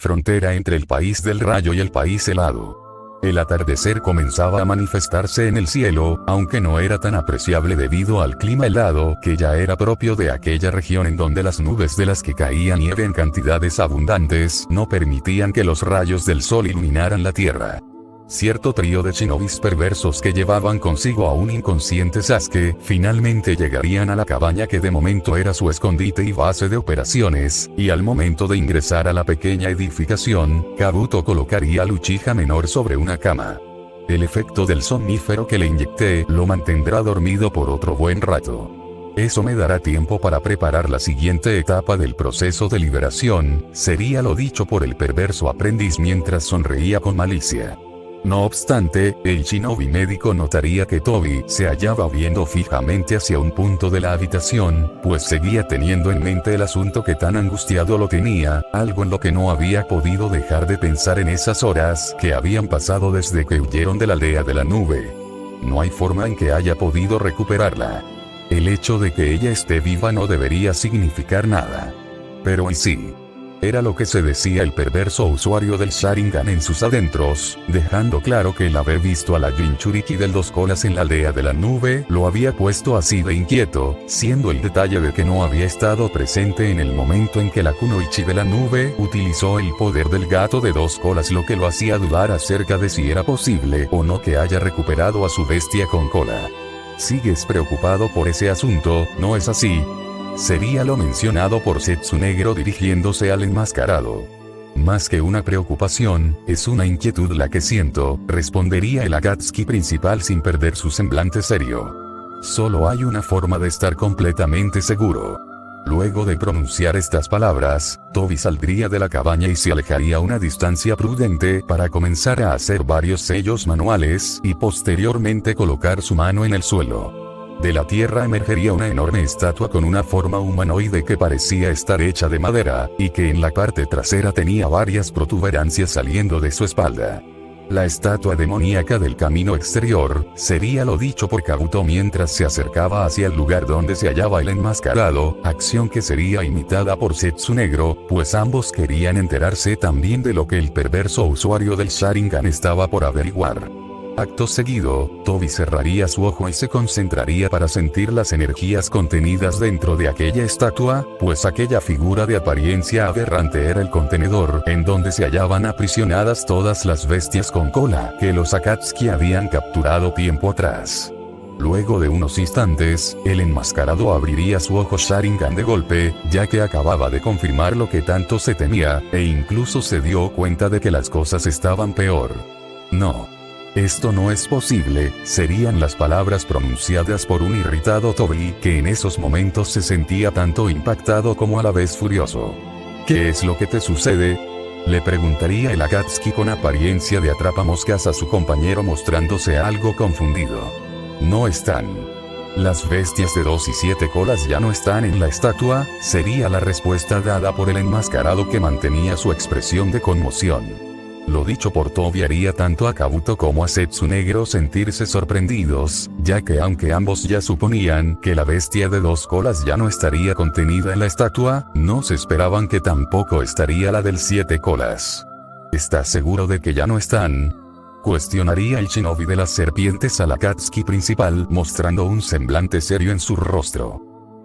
frontera entre el país del rayo y el país helado. El atardecer comenzaba a manifestarse en el cielo, aunque no era tan apreciable debido al clima helado que ya era propio de aquella región en donde las nubes de las que caía nieve en cantidades abundantes no permitían que los rayos del sol iluminaran la tierra. Cierto trío de shinobis perversos que llevaban consigo a un inconsciente Sasuke, finalmente llegarían a la cabaña que de momento era su escondite y base de operaciones, y al momento de ingresar a la pequeña edificación, Kabuto colocaría al Uchiha menor sobre una cama. El efecto del somnífero que le inyecté lo mantendrá dormido por otro buen rato. Eso me dará tiempo para preparar la siguiente etapa del proceso de liberación, sería lo dicho por el perverso aprendiz mientras sonreía con malicia. No obstante, el shinobi médico notaría que Tobi se hallaba viendo fijamente hacia un punto de la habitación, pues seguía teniendo en mente el asunto que tan angustiado lo tenía, algo en lo que no había podido dejar de pensar en esas horas que habían pasado desde que huyeron de la aldea de la nube. No hay forma en que haya podido recuperarla. El hecho de que ella esté viva no debería significar nada. Pero ¿y sí? Era lo que se decía el perverso usuario del Sharingan en sus adentros, dejando claro que el haber visto a la Jinchuriki del dos colas en la aldea de la nube lo había puesto así de inquieto, siendo el detalle de que no había estado presente en el momento en que la Kunoichi de la nube utilizó el poder del gato de dos colas lo que lo hacía dudar acerca de si era posible o no que haya recuperado a su bestia con cola. ¿Sigues preocupado por ese asunto, no es así? Sería lo mencionado por Setsunegro dirigiéndose al enmascarado. Más que una preocupación, es una inquietud la que siento, respondería el Akatsuki principal sin perder su semblante serio. Solo hay una forma de estar completamente seguro. Luego de pronunciar estas palabras, Tobi saldría de la cabaña y se alejaría a una distancia prudente para comenzar a hacer varios sellos manuales y posteriormente colocar su mano en el suelo. De la tierra emergería una enorme estatua con una forma humanoide que parecía estar hecha de madera, y que en la parte trasera tenía varias protuberancias saliendo de su espalda. La estatua demoníaca del camino exterior, sería lo dicho por Kabuto mientras se acercaba hacia el lugar donde se hallaba el enmascarado, acción que sería imitada por Setsunegro, pues ambos querían enterarse también de lo que el perverso usuario del Sharingan estaba por averiguar. Acto seguido, Tobi cerraría su ojo y se concentraría para sentir las energías contenidas dentro de aquella estatua, pues aquella figura de apariencia aberrante era el contenedor en donde se hallaban aprisionadas todas las bestias con cola que los Akatsuki habían capturado tiempo atrás. Luego de unos instantes, el enmascarado abriría su ojo Sharingan de golpe, ya que acababa de confirmar lo que tanto se temía, e incluso se dio cuenta de que las cosas estaban peor. No. Esto no es posible, serían las palabras pronunciadas por un irritado Tobi que en esos momentos se sentía tanto impactado como a la vez furioso. ¿Qué es lo que te sucede? Le preguntaría el Akatsuki con apariencia de atrapamoscas a su compañero mostrándose algo confundido. No están. Las bestias de 2 y 7 colas ya no están en la estatua, sería la respuesta dada por el enmascarado que mantenía su expresión de conmoción. Lo dicho por Tobi haría tanto a Kabuto como a Setsunegro sentirse sorprendidos, ya que aunque ambos ya suponían que la bestia de 2 colas ya no estaría contenida en la estatua, no se esperaban que tampoco estaría la del 7 colas. ¿Estás seguro de que ya no están? Cuestionaría el shinobi de las serpientes al Akatsuki principal mostrando un semblante serio en su rostro.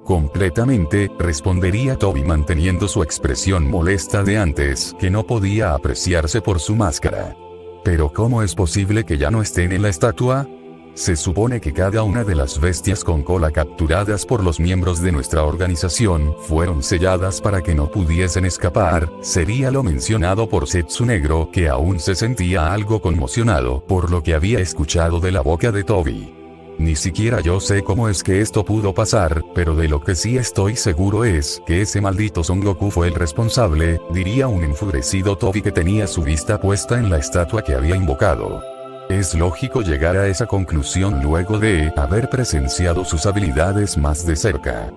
Completamente, respondería Tobi manteniendo su expresión molesta de antes, que no podía apreciarse por su máscara. ¿Pero cómo es posible que ya no estén en la estatua? Se supone que cada una de las bestias con cola capturadas por los miembros de nuestra organización fueron selladas para que no pudiesen escapar, sería lo mencionado por Setsunegro que aún se sentía algo conmocionado por lo que había escuchado de la boca de Tobi. Ni siquiera yo sé cómo es que esto pudo pasar, pero de lo que sí estoy seguro es que ese maldito Son Goku fue el responsable, diría un enfurecido Tobi que tenía su vista puesta en la estatua que había invocado. Es lógico llegar a esa conclusión luego de haber presenciado sus habilidades más de cerca.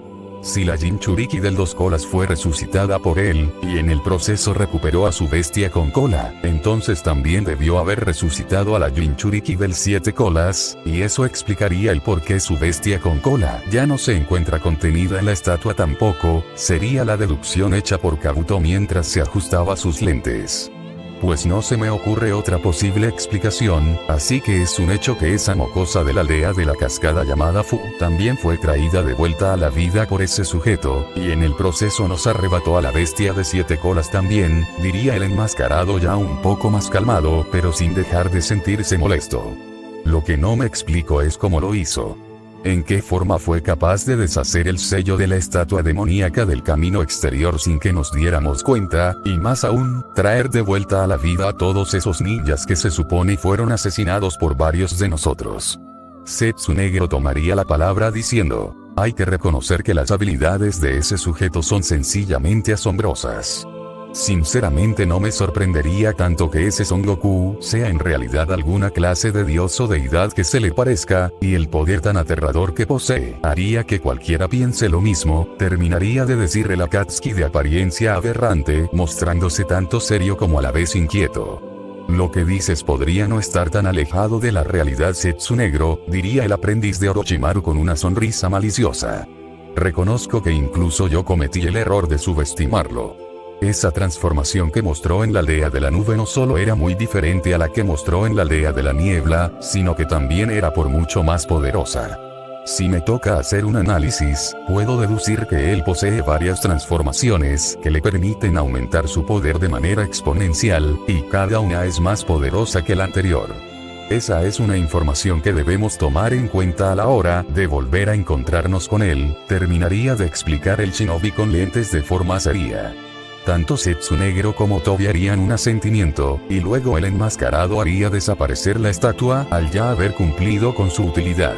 Si la Jinchuriki del 2 colas fue resucitada por él, y en el proceso recuperó a su bestia con cola, entonces también debió haber resucitado a la Jinchuriki del 7 colas, y eso explicaría el por qué su bestia con cola ya no se encuentra contenida en la estatua tampoco. Sería la deducción hecha por Kabuto mientras se ajustaba sus lentes. Pues no se me ocurre otra posible explicación, así que es un hecho que esa mocosa de la aldea de la cascada llamada Fu también fue traída de vuelta a la vida por ese sujeto, y en el proceso nos arrebató a la bestia de 7 colas también, diría el enmascarado ya un poco más calmado, pero sin dejar de sentirse molesto. Lo que no me explico es cómo lo hizo. ¿En qué forma fue capaz de deshacer el sello de la estatua demoníaca del camino exterior sin que nos diéramos cuenta, y más aún, traer de vuelta a la vida a todos esos ninjas que se supone fueron asesinados por varios de nosotros? Setsunegro tomaría la palabra diciendo: hay que reconocer que las habilidades de ese sujeto son sencillamente asombrosas. Sinceramente no me sorprendería tanto que ese Son Goku sea en realidad alguna clase de dios o deidad que se le parezca, y el poder tan aterrador que posee haría que cualquiera piense lo mismo, terminaría de decir el Akatsuki de apariencia aberrante, mostrándose tanto serio como a la vez inquieto. Lo que dices podría no estar tan alejado de la realidad, Setsunegro, diría el aprendiz de Orochimaru con una sonrisa maliciosa. Reconozco que incluso yo cometí el error de subestimarlo. Esa transformación que mostró en la aldea de la nube no solo era muy diferente a la que mostró en la aldea de la niebla, sino que también era por mucho más poderosa. Si me toca hacer un análisis, puedo deducir que él posee varias transformaciones que le permiten aumentar su poder de manera exponencial, y cada una es más poderosa que la anterior. Esa es una información que debemos tomar en cuenta a la hora de volver a encontrarnos con él, terminaría de explicar el shinobi con lentes de forma seria. Tanto Setsunegro como Tobi harían un asentimiento, y luego el enmascarado haría desaparecer la estatua al ya haber cumplido con su utilidad.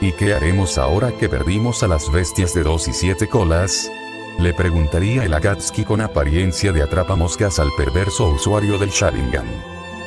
¿Y qué haremos ahora que perdimos a las bestias de 2 y 7 colas? Le preguntaría el Akatsuki con apariencia de atrapamoscas al perverso usuario del Sharingan.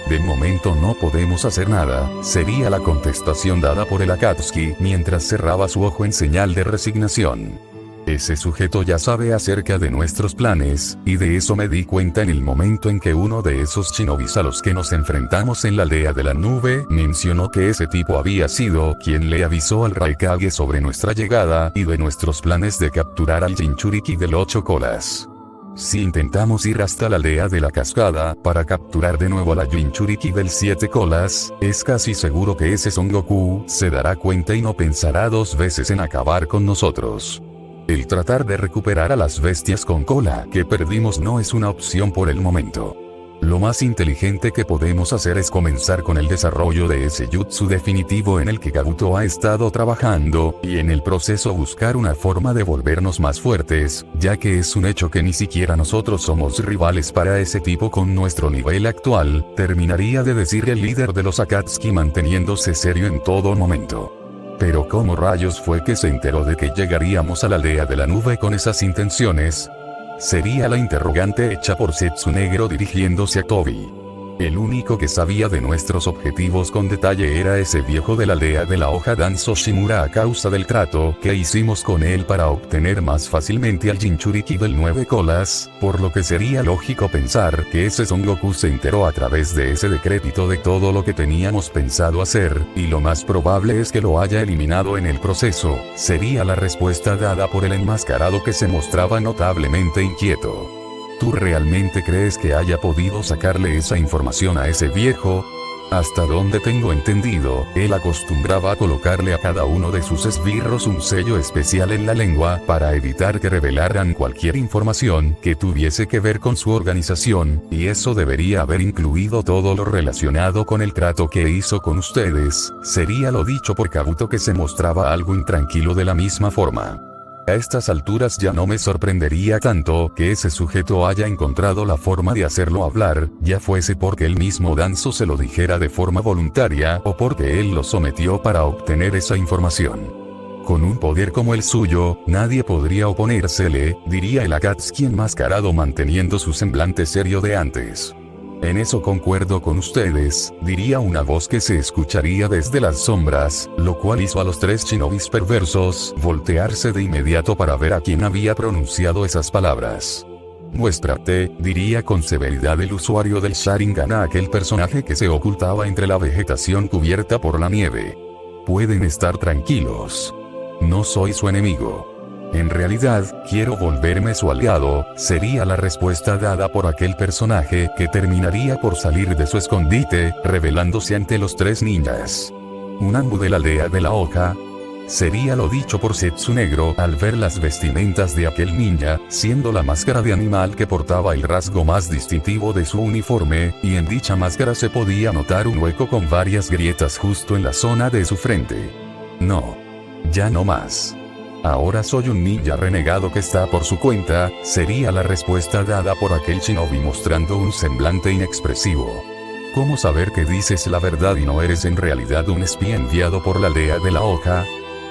De momento no podemos hacer nada, sería la contestación dada por el Akatsuki mientras cerraba su ojo en señal de resignación. Ese sujeto ya sabe acerca de nuestros planes, y de eso me di cuenta en el momento en que uno de esos shinobis a los que nos enfrentamos en la aldea de la nube mencionó que ese tipo había sido quien le avisó al Raikage sobre nuestra llegada y de nuestros planes de capturar al Jinchuriki del 8 colas. Si intentamos ir hasta la aldea de la cascada para capturar de nuevo a la Jinchuriki del 7 colas, es casi seguro que ese Son Goku se dará cuenta y no pensará 2 veces en acabar con nosotros. El tratar de recuperar a las bestias con cola que perdimos no es una opción por el momento. Lo más inteligente que podemos hacer es comenzar con el desarrollo de ese jutsu definitivo en el que Kabuto ha estado trabajando, y en el proceso buscar una forma de volvernos más fuertes, ya que es un hecho que ni siquiera nosotros somos rivales para ese tipo con nuestro nivel actual, terminaría de decir el líder de los Akatsuki manteniéndose serio en todo momento. Pero ¿cómo rayos fue que se enteró de que llegaríamos a la aldea de la nube con esas intenciones? Sería la interrogante hecha por Setsunegro dirigiéndose a Tobi. El único que sabía de nuestros objetivos con detalle era ese viejo de la aldea de la hoja Danzo Shimura a causa del trato que hicimos con él para obtener más fácilmente al Jinchuriki del 9 colas, por lo que sería lógico pensar que ese Son Goku se enteró a través de ese decrépito de todo lo que teníamos pensado hacer, y lo más probable es que lo haya eliminado en el proceso, sería la respuesta dada por el enmascarado que se mostraba notablemente inquieto. ¿Tú realmente crees que haya podido sacarle esa información a ese viejo? Hasta donde tengo entendido, él acostumbraba a colocarle a cada uno de sus esbirros un sello especial en la lengua para evitar que revelaran cualquier información que tuviese que ver con su organización, y eso debería haber incluido todo lo relacionado con el trato que hizo con ustedes, sería lo dicho por Kabuto que se mostraba algo intranquilo de la misma forma. A estas alturas ya no me sorprendería tanto que ese sujeto haya encontrado la forma de hacerlo hablar, ya fuese porque el mismo Danzo se lo dijera de forma voluntaria o porque él lo sometió para obtener esa información. Con un poder como el suyo, nadie podría oponérsele, diría el Akatsuki enmascarado manteniendo su semblante serio de antes. En eso concuerdo con ustedes, diría una voz que se escucharía desde las sombras, lo cual hizo a los tres shinobis perversos voltearse de inmediato para ver a quién había pronunciado esas palabras. Muéstrate, diría con severidad el usuario del Sharingan a aquel personaje que se ocultaba entre la vegetación cubierta por la nieve. Pueden estar tranquilos. No soy su enemigo. En realidad, quiero volverme su aliado, sería la respuesta dada por aquel personaje que terminaría por salir de su escondite, revelándose ante los tres ninjas. Un Anbu de la aldea de la hoja. Sería lo dicho por Zetsu Negro al ver las vestimentas de aquel ninja, siendo la máscara de animal que portaba el rasgo más distintivo de su uniforme, y en dicha máscara se podía notar un hueco con varias grietas justo en la zona de su frente. No. Ya no más. Ahora soy un ninja renegado que está por su cuenta, sería la respuesta dada por aquel shinobi mostrando un semblante inexpresivo. ¿Cómo saber que dices la verdad y no eres en realidad un espía enviado por la aldea de la hoja?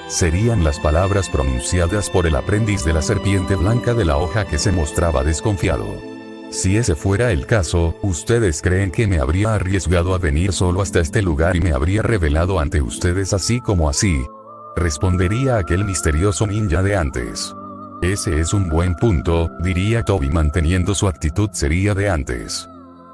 Serían las palabras pronunciadas por el aprendiz de la serpiente blanca de la hoja que se mostraba desconfiado. Si ese fuera el caso, ¿ustedes creen que me habría arriesgado a venir solo hasta este lugar y me habría revelado ante ustedes así como así? Respondería aquel misterioso ninja de antes. Ese es un buen punto, diría Toby manteniendo su actitud seria de antes.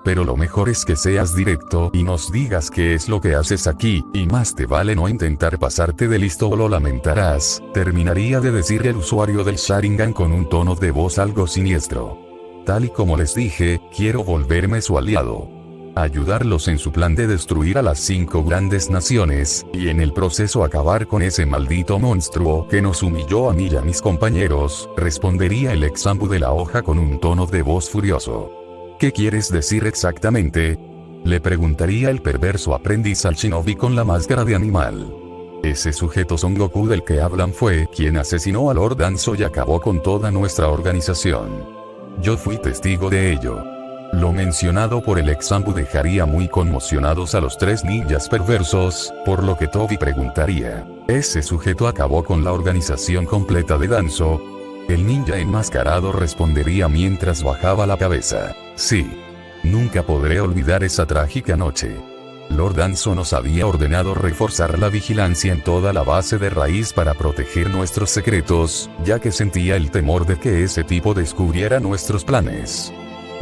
Pero lo mejor es que seas directo y nos digas qué es lo que haces aquí, y más te vale no intentar pasarte de listo o lo lamentarás, terminaría de decir el usuario del Sharingan con un tono de voz algo siniestro. Tal y como les dije, quiero volverme su aliado. Ayudarlos en su plan de destruir a las 5 grandes naciones, y en el proceso acabar con ese maldito monstruo que nos humilló a mí y a mis compañeros, respondería el ex Anbu de la hoja con un tono de voz furioso. ¿Qué quieres decir exactamente? Le preguntaría el perverso aprendiz al shinobi con la máscara de animal. Ese sujeto Son Goku del que hablan fue quien asesinó a Lord Danzo y acabó con toda nuestra organización. Yo fui testigo de ello. Lo mencionado por el ex Anbu dejaría muy conmocionados a los tres ninjas perversos, por lo que Toby preguntaría, ¿ese sujeto acabó con la organización completa de Danzo? El ninja enmascarado respondería mientras bajaba la cabeza, sí. Nunca podré olvidar esa trágica noche. Lord Danzo nos había ordenado reforzar la vigilancia en toda la base de raíz para proteger nuestros secretos, ya que sentía el temor de que ese tipo descubriera nuestros planes.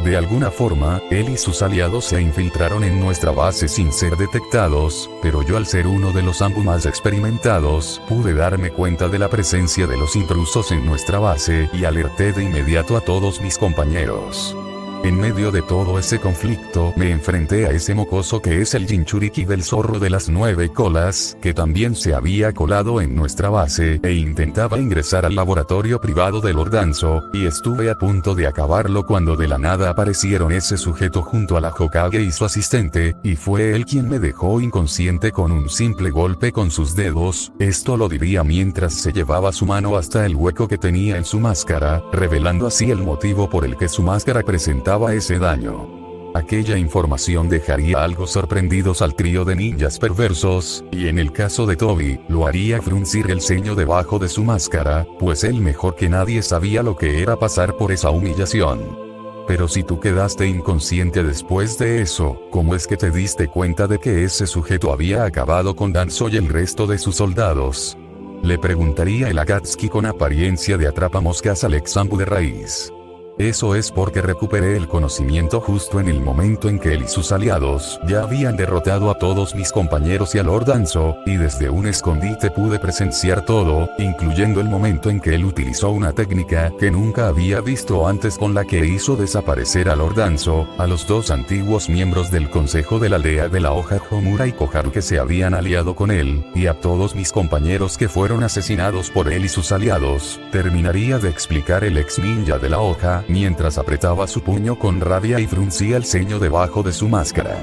De alguna forma, él y sus aliados se infiltraron en nuestra base sin ser detectados, pero yo al ser uno de los Anbu más experimentados, pude darme cuenta de la presencia de los intrusos en nuestra base y alerté de inmediato a todos mis compañeros. En medio de todo ese conflicto, me enfrenté a ese mocoso que es el Jinchuriki del zorro de las 9 colas, que también se había colado en nuestra base, e intentaba ingresar al laboratorio privado de Lord Danzo, y estuve a punto de acabarlo cuando de la nada aparecieron ese sujeto junto a la Hokage y su asistente, y fue él quien me dejó inconsciente con un simple golpe con sus dedos, esto lo diría mientras se llevaba su mano hasta el hueco que tenía en su máscara, revelando así el motivo por el que su máscara presentaba ese daño. Aquella información dejaría algo sorprendidos al trío de ninjas perversos, y en el caso de Toby, lo haría fruncir el ceño debajo de su máscara, pues él mejor que nadie sabía lo que era pasar por esa humillación. Pero si tú quedaste inconsciente después de eso, ¿cómo es que te diste cuenta de que ese sujeto había acabado con Danzo y el resto de sus soldados? Le preguntaría el Akatsuki con apariencia de atrapamoscas al ex Anbu de raíz. Eso es porque recuperé el conocimiento justo en el momento en que él y sus aliados ya habían derrotado a todos mis compañeros y a Lord Danzo, y desde un escondite pude presenciar todo, incluyendo el momento en que él utilizó una técnica que nunca había visto antes con la que hizo desaparecer a Lord Danzo, a los dos antiguos miembros del consejo de la aldea de la hoja Homura y Koharu que se habían aliado con él, y a todos mis compañeros que fueron asesinados por él y sus aliados, terminaría de explicar el ex ninja de la hoja, mientras apretaba su puño con rabia y fruncía el ceño debajo de su máscara.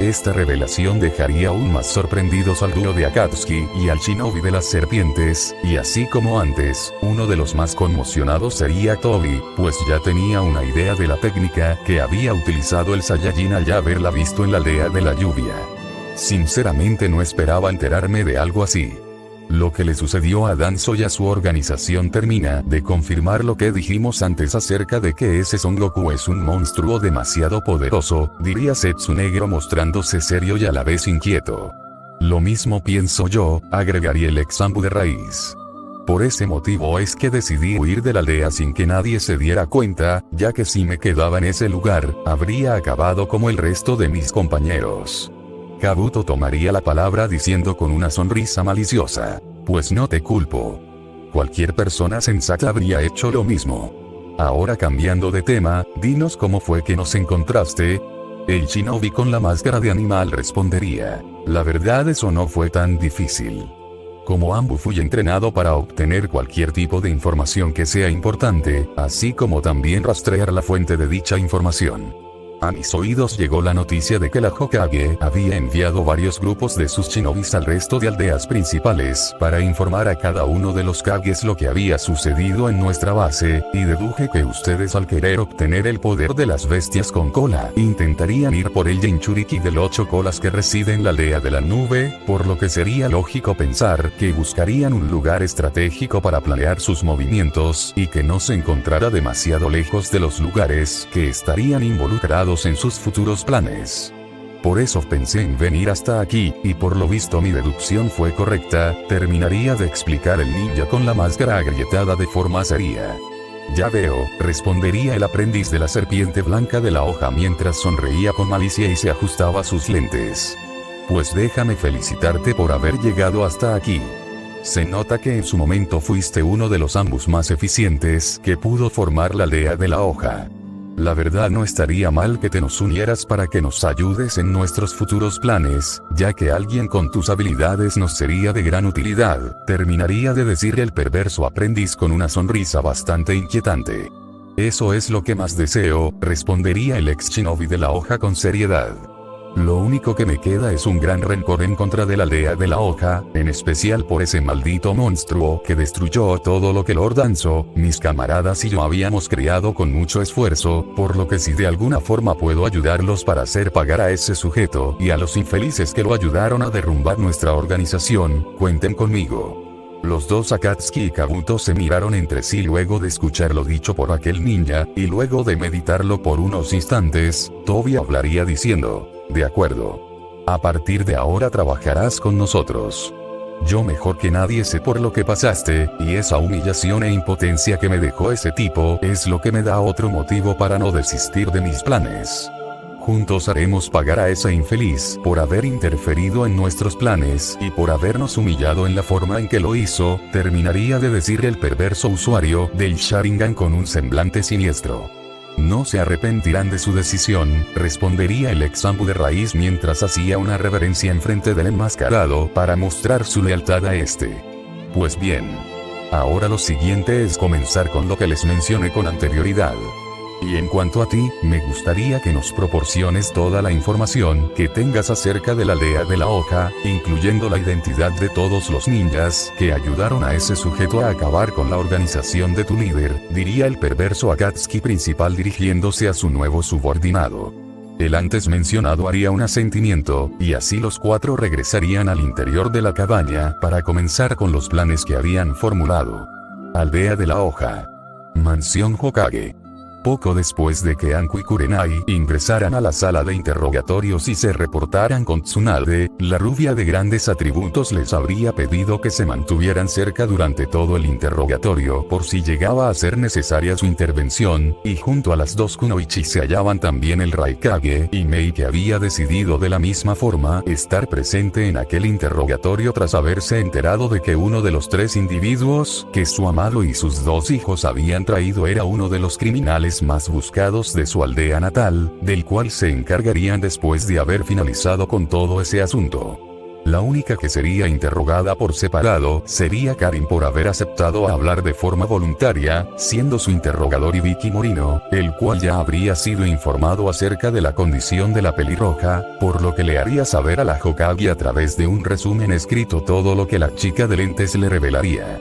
Esta revelación dejaría aún más sorprendidos al dúo de Akatsuki y al shinobi de las serpientes, y así como antes, uno de los más conmocionados sería Toby, pues ya tenía una idea de la técnica que había utilizado el Saiyajin al ya haberla visto en la aldea de la lluvia. Sinceramente no esperaba enterarme de algo así. Lo que le sucedió a Danzo y a su organización termina de confirmar lo que dijimos antes acerca de que ese Son Goku es un monstruo demasiado poderoso, diría Zetsu Negro mostrándose serio y a la vez inquieto. Lo mismo pienso yo, agregaría el ex Zambu de raíz. Por ese motivo es que decidí huir de la aldea sin que nadie se diera cuenta, ya que si me quedaba en ese lugar, habría acabado como el resto de mis compañeros. Kabuto tomaría la palabra diciendo con una sonrisa maliciosa: pues no te culpo. Cualquier persona sensata habría hecho lo mismo. Ahora cambiando de tema, dinos cómo fue que nos encontraste. El shinobi con la máscara de animal respondería: la verdad eso no fue tan difícil. Como Ambu fui entrenado para obtener cualquier tipo de información que sea importante, así como también rastrear la fuente de dicha información. A mis oídos llegó la noticia de que la Hokage había enviado varios grupos de sus shinobis al resto de aldeas principales para informar a cada uno de los Kages lo que había sucedido en nuestra base, y deduje que ustedes al querer obtener el poder de las bestias con cola, intentarían ir por el Jinchuriki del 8 colas que reside en la aldea de la nube, por lo que sería lógico pensar que buscarían un lugar estratégico para planear sus movimientos y que no se encontrara demasiado lejos de los lugares que estarían involucrados en sus futuros planes. Por eso pensé en venir hasta aquí, y por lo visto mi deducción fue correcta, terminaría de explicar el ninja con la máscara agrietada de forma seria. Ya veo, respondería el aprendiz de la serpiente blanca de la hoja mientras sonreía con malicia y se ajustaba sus lentes. Pues déjame felicitarte por haber llegado hasta aquí. Se nota que en su momento fuiste uno de los ambos más eficientes que pudo formar la aldea de la hoja. La verdad no estaría mal que te nos unieras para que nos ayudes en nuestros futuros planes, ya que alguien con tus habilidades nos sería de gran utilidad, terminaría de decir el perverso aprendiz con una sonrisa bastante inquietante. Eso es lo que más deseo, respondería el ex shinobi de la hoja con seriedad. Lo único que me queda es un gran rencor en contra de la aldea de la hoja, en especial por ese maldito monstruo que destruyó todo lo que Lord Danzo, mis camaradas y yo habíamos creado con mucho esfuerzo, por lo que si de alguna forma puedo ayudarlos para hacer pagar a ese sujeto y a los infelices que lo ayudaron a derrumbar nuestra organización, cuenten conmigo. Los dos Akatsuki y Kabuto se miraron entre sí luego de escuchar lo dicho por aquel ninja, y luego de meditarlo por unos instantes, Tobi hablaría diciendo: de acuerdo. A partir de ahora trabajarás con nosotros. Yo mejor que nadie sé por lo que pasaste, y esa humillación e impotencia que me dejó ese tipo es lo que me da otro motivo para no desistir de mis planes. Juntos haremos pagar a esa infeliz por haber interferido en nuestros planes y por habernos humillado en la forma en que lo hizo, terminaría de decir el perverso usuario del Sharingan con un semblante siniestro. No se arrepentirán de su decisión, respondería el ex Zambu de raíz mientras hacía una reverencia enfrente del enmascarado para mostrar su lealtad a este. Pues bien. Ahora lo siguiente es comenzar con lo que les mencioné con anterioridad. Y en cuanto a ti, me gustaría que nos proporciones toda la información que tengas acerca de la aldea de la hoja, incluyendo la identidad de todos los ninjas que ayudaron a ese sujeto a acabar con la organización de tu líder, diría el perverso Akatsuki principal dirigiéndose a su nuevo subordinado. El antes mencionado haría un asentimiento, y así los cuatro regresarían al interior de la cabaña para comenzar con los planes que habían formulado. Aldea de la hoja. Mansión Hokage. Poco después de que Anko y Kurenai ingresaran a la sala de interrogatorios y se reportaran con Tsunade, la rubia de grandes atributos les habría pedido que se mantuvieran cerca durante todo el interrogatorio por si llegaba a ser necesaria su intervención, y junto a las dos kunoichi se hallaban también el Raikage y Mei, que había decidido de la misma forma estar presente en aquel interrogatorio tras haberse enterado de que uno de los tres individuos que su amado y sus dos hijos habían traído era uno de los criminales más buscados de su aldea natal, del cual se encargarían después de haber finalizado con todo ese asunto. La única que sería interrogada por separado sería Karin por haber aceptado hablar de forma voluntaria, siendo su interrogador Ibiki Morino, el cual ya habría sido informado acerca de la condición de la pelirroja, por lo que le haría saber a la Hokage a través de un resumen escrito todo lo que la chica de lentes le revelaría.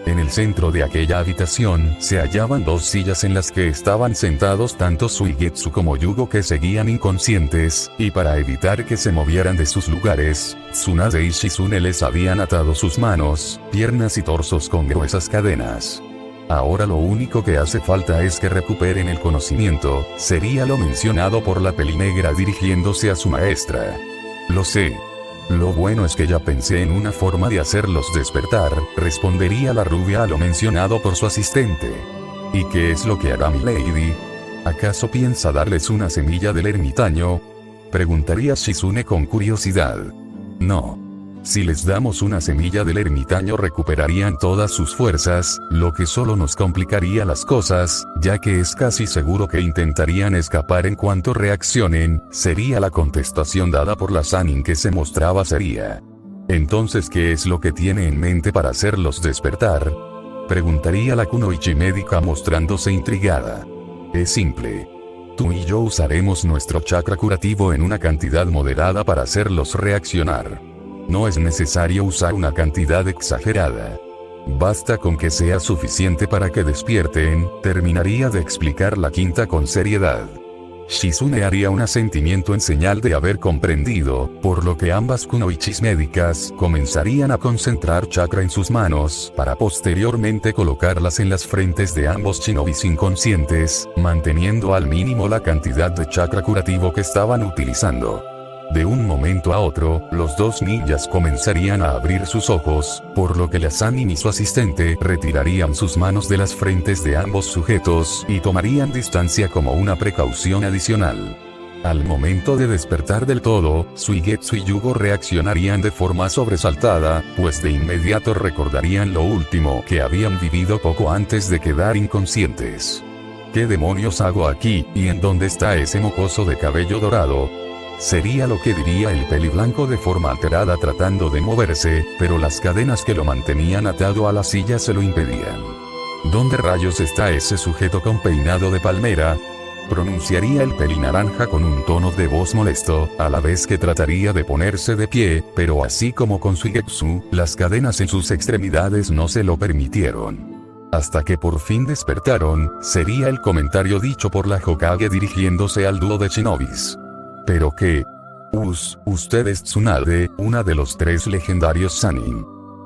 En el centro de aquella habitación se hallaban dos sillas en las que estaban sentados tanto Suigetsu como Yugo, que seguían inconscientes, y para evitar que se movieran de sus lugares, Tsunade y Shizune les habían atado sus manos, piernas y torsos con gruesas cadenas. Ahora lo único que hace falta es que recuperen el conocimiento, sería lo mencionado por la pelinegra dirigiéndose a su maestra. Lo sé. Lo bueno es que ya pensé en una forma de hacerlos despertar, respondería la rubia a lo mencionado por su asistente. ¿Y qué es lo que hará mi lady? ¿Acaso piensa darles una semilla del ermitaño? Preguntaría Shizune con curiosidad. No. Si les damos una semilla del ermitaño recuperarían todas sus fuerzas, lo que solo nos complicaría las cosas, ya que es casi seguro que intentarían escapar en cuanto reaccionen, sería la contestación dada por la Sannin que se mostraba seria. Entonces, ¿qué es lo que tiene en mente para hacerlos despertar? Preguntaría la Kunoichi médica mostrándose intrigada. Es simple. Tú y yo usaremos nuestro chakra curativo en una cantidad moderada para hacerlos reaccionar. No es necesario usar una cantidad exagerada. Basta con que sea suficiente para que despierten, terminaría de explicar la quinta con seriedad. Shizune haría un asentimiento en señal de haber comprendido, por lo que ambas kunoichis médicas comenzarían a concentrar chakra en sus manos, para posteriormente colocarlas en las frentes de ambos shinobis inconscientes, manteniendo al mínimo la cantidad de chakra curativo que estaban utilizando. De un momento a otro, los dos ninjas comenzarían a abrir sus ojos, por lo que la Sannin y su asistente retirarían sus manos de las frentes de ambos sujetos y tomarían distancia como una precaución adicional. Al momento de despertar del todo, Suigetsu y Yugo reaccionarían de forma sobresaltada, pues de inmediato recordarían lo último que habían vivido poco antes de quedar inconscientes. ¿Qué demonios hago aquí, y en dónde está ese mocoso de cabello dorado? Sería lo que diría el peliblanco de forma alterada tratando de moverse, pero las cadenas que lo mantenían atado a la silla se lo impedían. ¿Dónde rayos está ese sujeto con peinado de palmera? Pronunciaría el pelinaranja con un tono de voz molesto, a la vez que trataría de ponerse de pie, pero así como con Suigetsu, las cadenas en sus extremidades no se lo permitieron. Hasta que por fin despertaron, sería el comentario dicho por la Hokage dirigiéndose al dúo de shinobis. ¿Pero qué? Usted es Tsunade, una de los tres legendarios Sannin.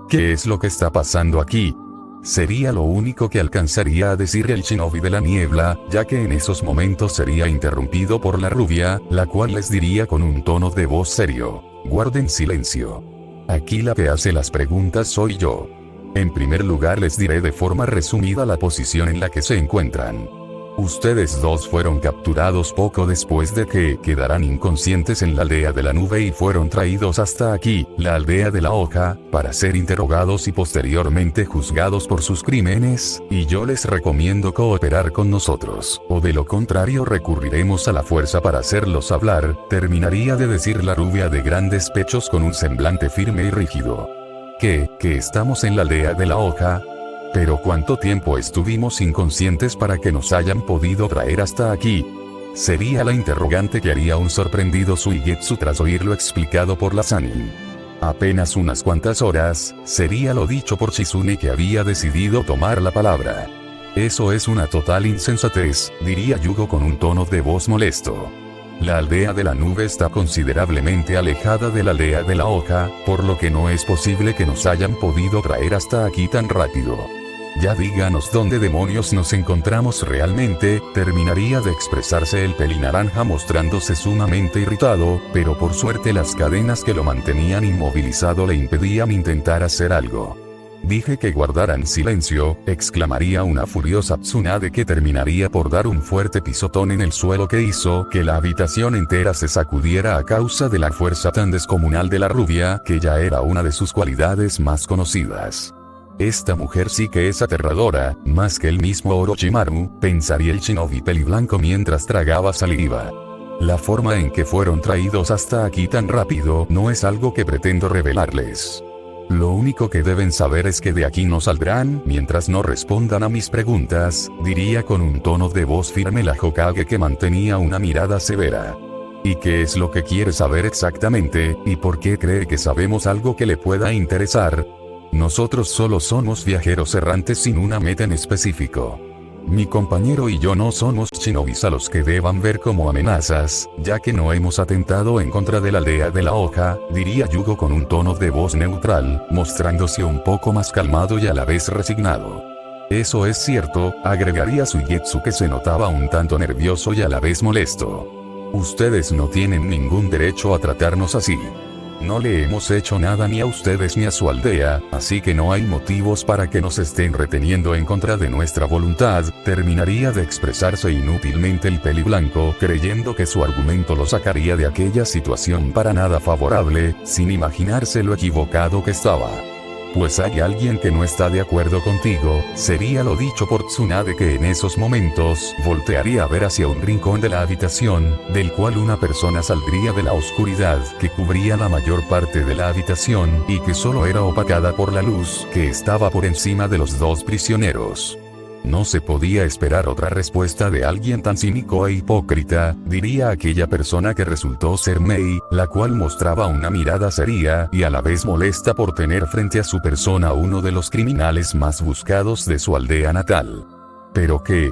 ¿Qué es lo que está pasando aquí? Sería lo único que alcanzaría a decir el shinobi de la niebla, ya que en esos momentos sería interrumpido por la rubia, la cual les diría con un tono de voz serio: guarden silencio. Aquí la que hace las preguntas soy yo. En primer lugar les diré de forma resumida la posición en la que se encuentran. Ustedes dos fueron capturados poco después de que quedaran inconscientes en la aldea de la nube y fueron traídos hasta aquí, la aldea de la hoja, para ser interrogados y posteriormente juzgados por sus crímenes, y yo les recomiendo cooperar con nosotros, o de lo contrario recurriremos a la fuerza para hacerlos hablar, terminaría de decir la rubia de grandes pechos con un semblante firme y rígido. ¿Que estamos en la aldea de la hoja? ¿Pero cuánto tiempo estuvimos inconscientes para que nos hayan podido traer hasta aquí? Sería la interrogante que haría un sorprendido Suigetsu tras oír lo explicado por la Sannin. Apenas unas cuantas horas, sería lo dicho por Shizune, que había decidido tomar la palabra. Eso es una total insensatez, diría Yugo con un tono de voz molesto. La aldea de la nube está considerablemente alejada de la aldea de la hoja, por lo que no es posible que nos hayan podido traer hasta aquí tan rápido. Ya díganos dónde demonios nos encontramos realmente, terminaría de expresarse el pelinaranja mostrándose sumamente irritado, pero por suerte las cadenas que lo mantenían inmovilizado le impedían intentar hacer algo. Dije que guardaran silencio, exclamaría una furiosa Tsunade, que terminaría por dar un fuerte pisotón en el suelo que hizo que la habitación entera se sacudiera a causa de la fuerza tan descomunal de la rubia, que ya era una de sus cualidades más conocidas. Esta mujer sí que es aterradora, más que el mismo Orochimaru, pensaría el shinobi peliblanco mientras tragaba saliva. La forma en que fueron traídos hasta aquí tan rápido no es algo que pretendo revelarles. Lo único que deben saber es que de aquí no saldrán mientras no respondan a mis preguntas, diría con un tono de voz firme la Hokage, que mantenía una mirada severa. ¿Y qué es lo que quiere saber exactamente, y por qué cree que sabemos algo que le pueda interesar? Nosotros solo somos viajeros errantes sin una meta en específico. Mi compañero y yo no somos shinobis a los que deban ver como amenazas, ya que no hemos atentado en contra de la aldea de la hoja, diría Yugo con un tono de voz neutral, mostrándose un poco más calmado y a la vez resignado. Eso es cierto, agregaría Suigetsu, que se notaba un tanto nervioso y a la vez molesto. Ustedes no tienen ningún derecho a tratarnos así. No le hemos hecho nada ni a ustedes ni a su aldea, así que no hay motivos para que nos estén reteniendo en contra de nuestra voluntad. Terminaría de expresarse inútilmente el peliblanco, creyendo que su argumento lo sacaría de aquella situación para nada favorable, sin imaginarse lo equivocado que estaba. Pues hay alguien que no está de acuerdo contigo, sería lo dicho por Tsunade, que en esos momentos voltearía a ver hacia un rincón de la habitación, del cual una persona saldría de la oscuridad que cubría la mayor parte de la habitación y que solo era opacada por la luz que estaba por encima de los dos prisioneros. No se podía esperar otra respuesta de alguien tan cínico e hipócrita, diría aquella persona que resultó ser Mei, la cual mostraba una mirada seria y a la vez molesta por tener frente a su persona a uno de los criminales más buscados de su aldea natal. ¿Pero qué?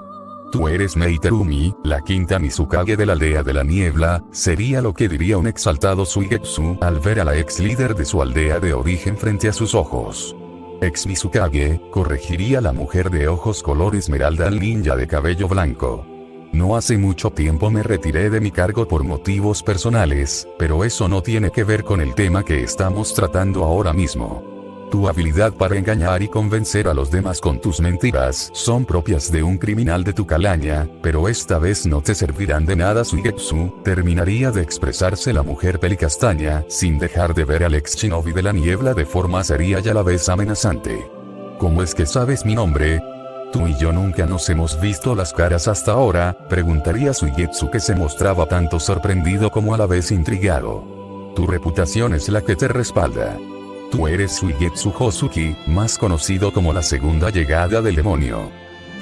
Tú eres Mei Terumi, la quinta Mizukage de la aldea de la niebla, sería lo que diría un exaltado Suigetsu al ver a la ex líder de su aldea de origen frente a sus ojos. Ex Mizukage, corregiría la mujer de ojos color esmeralda al ninja de cabello blanco. No hace mucho tiempo me retiré de mi cargo por motivos personales, pero eso no tiene que ver con el tema que estamos tratando ahora mismo. Tu habilidad para engañar y convencer a los demás con tus mentiras son propias de un criminal de tu calaña, pero esta vez no te servirán de nada, Suigetsu. Terminaría de expresarse la mujer pelicastaña, sin dejar de ver al ex shinobi de la niebla de forma seria y a la vez amenazante. ¿Cómo es que sabes mi nombre? Tú y yo nunca nos hemos visto las caras hasta ahora, preguntaría Suigetsu, que se mostraba tanto sorprendido como a la vez intrigado. Tu reputación es la que te respalda. Tú eres Suigetsu Hosuki, más conocido como la segunda llegada del demonio.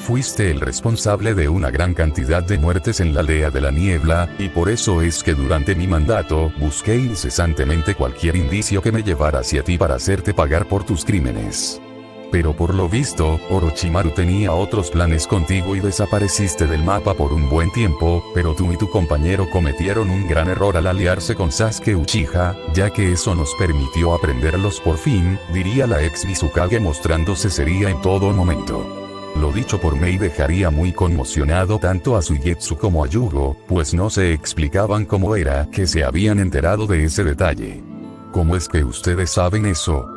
Fuiste el responsable de una gran cantidad de muertes en la aldea de la niebla, y por eso es que durante mi mandato busqué incesantemente cualquier indicio que me llevara hacia ti para hacerte pagar por tus crímenes. Pero por lo visto, Orochimaru tenía otros planes contigo y desapareciste del mapa por un buen tiempo, pero tú y tu compañero cometieron un gran error al aliarse con Sasuke Uchiha, ya que eso nos permitió aprenderlos por fin, diría la ex Mizukage mostrándose seria en todo momento. Lo dicho por Mei dejaría muy conmocionado tanto a Suigetsu como a Yugo, pues no se explicaban cómo era que se habían enterado de ese detalle. ¿Cómo es que ustedes saben eso?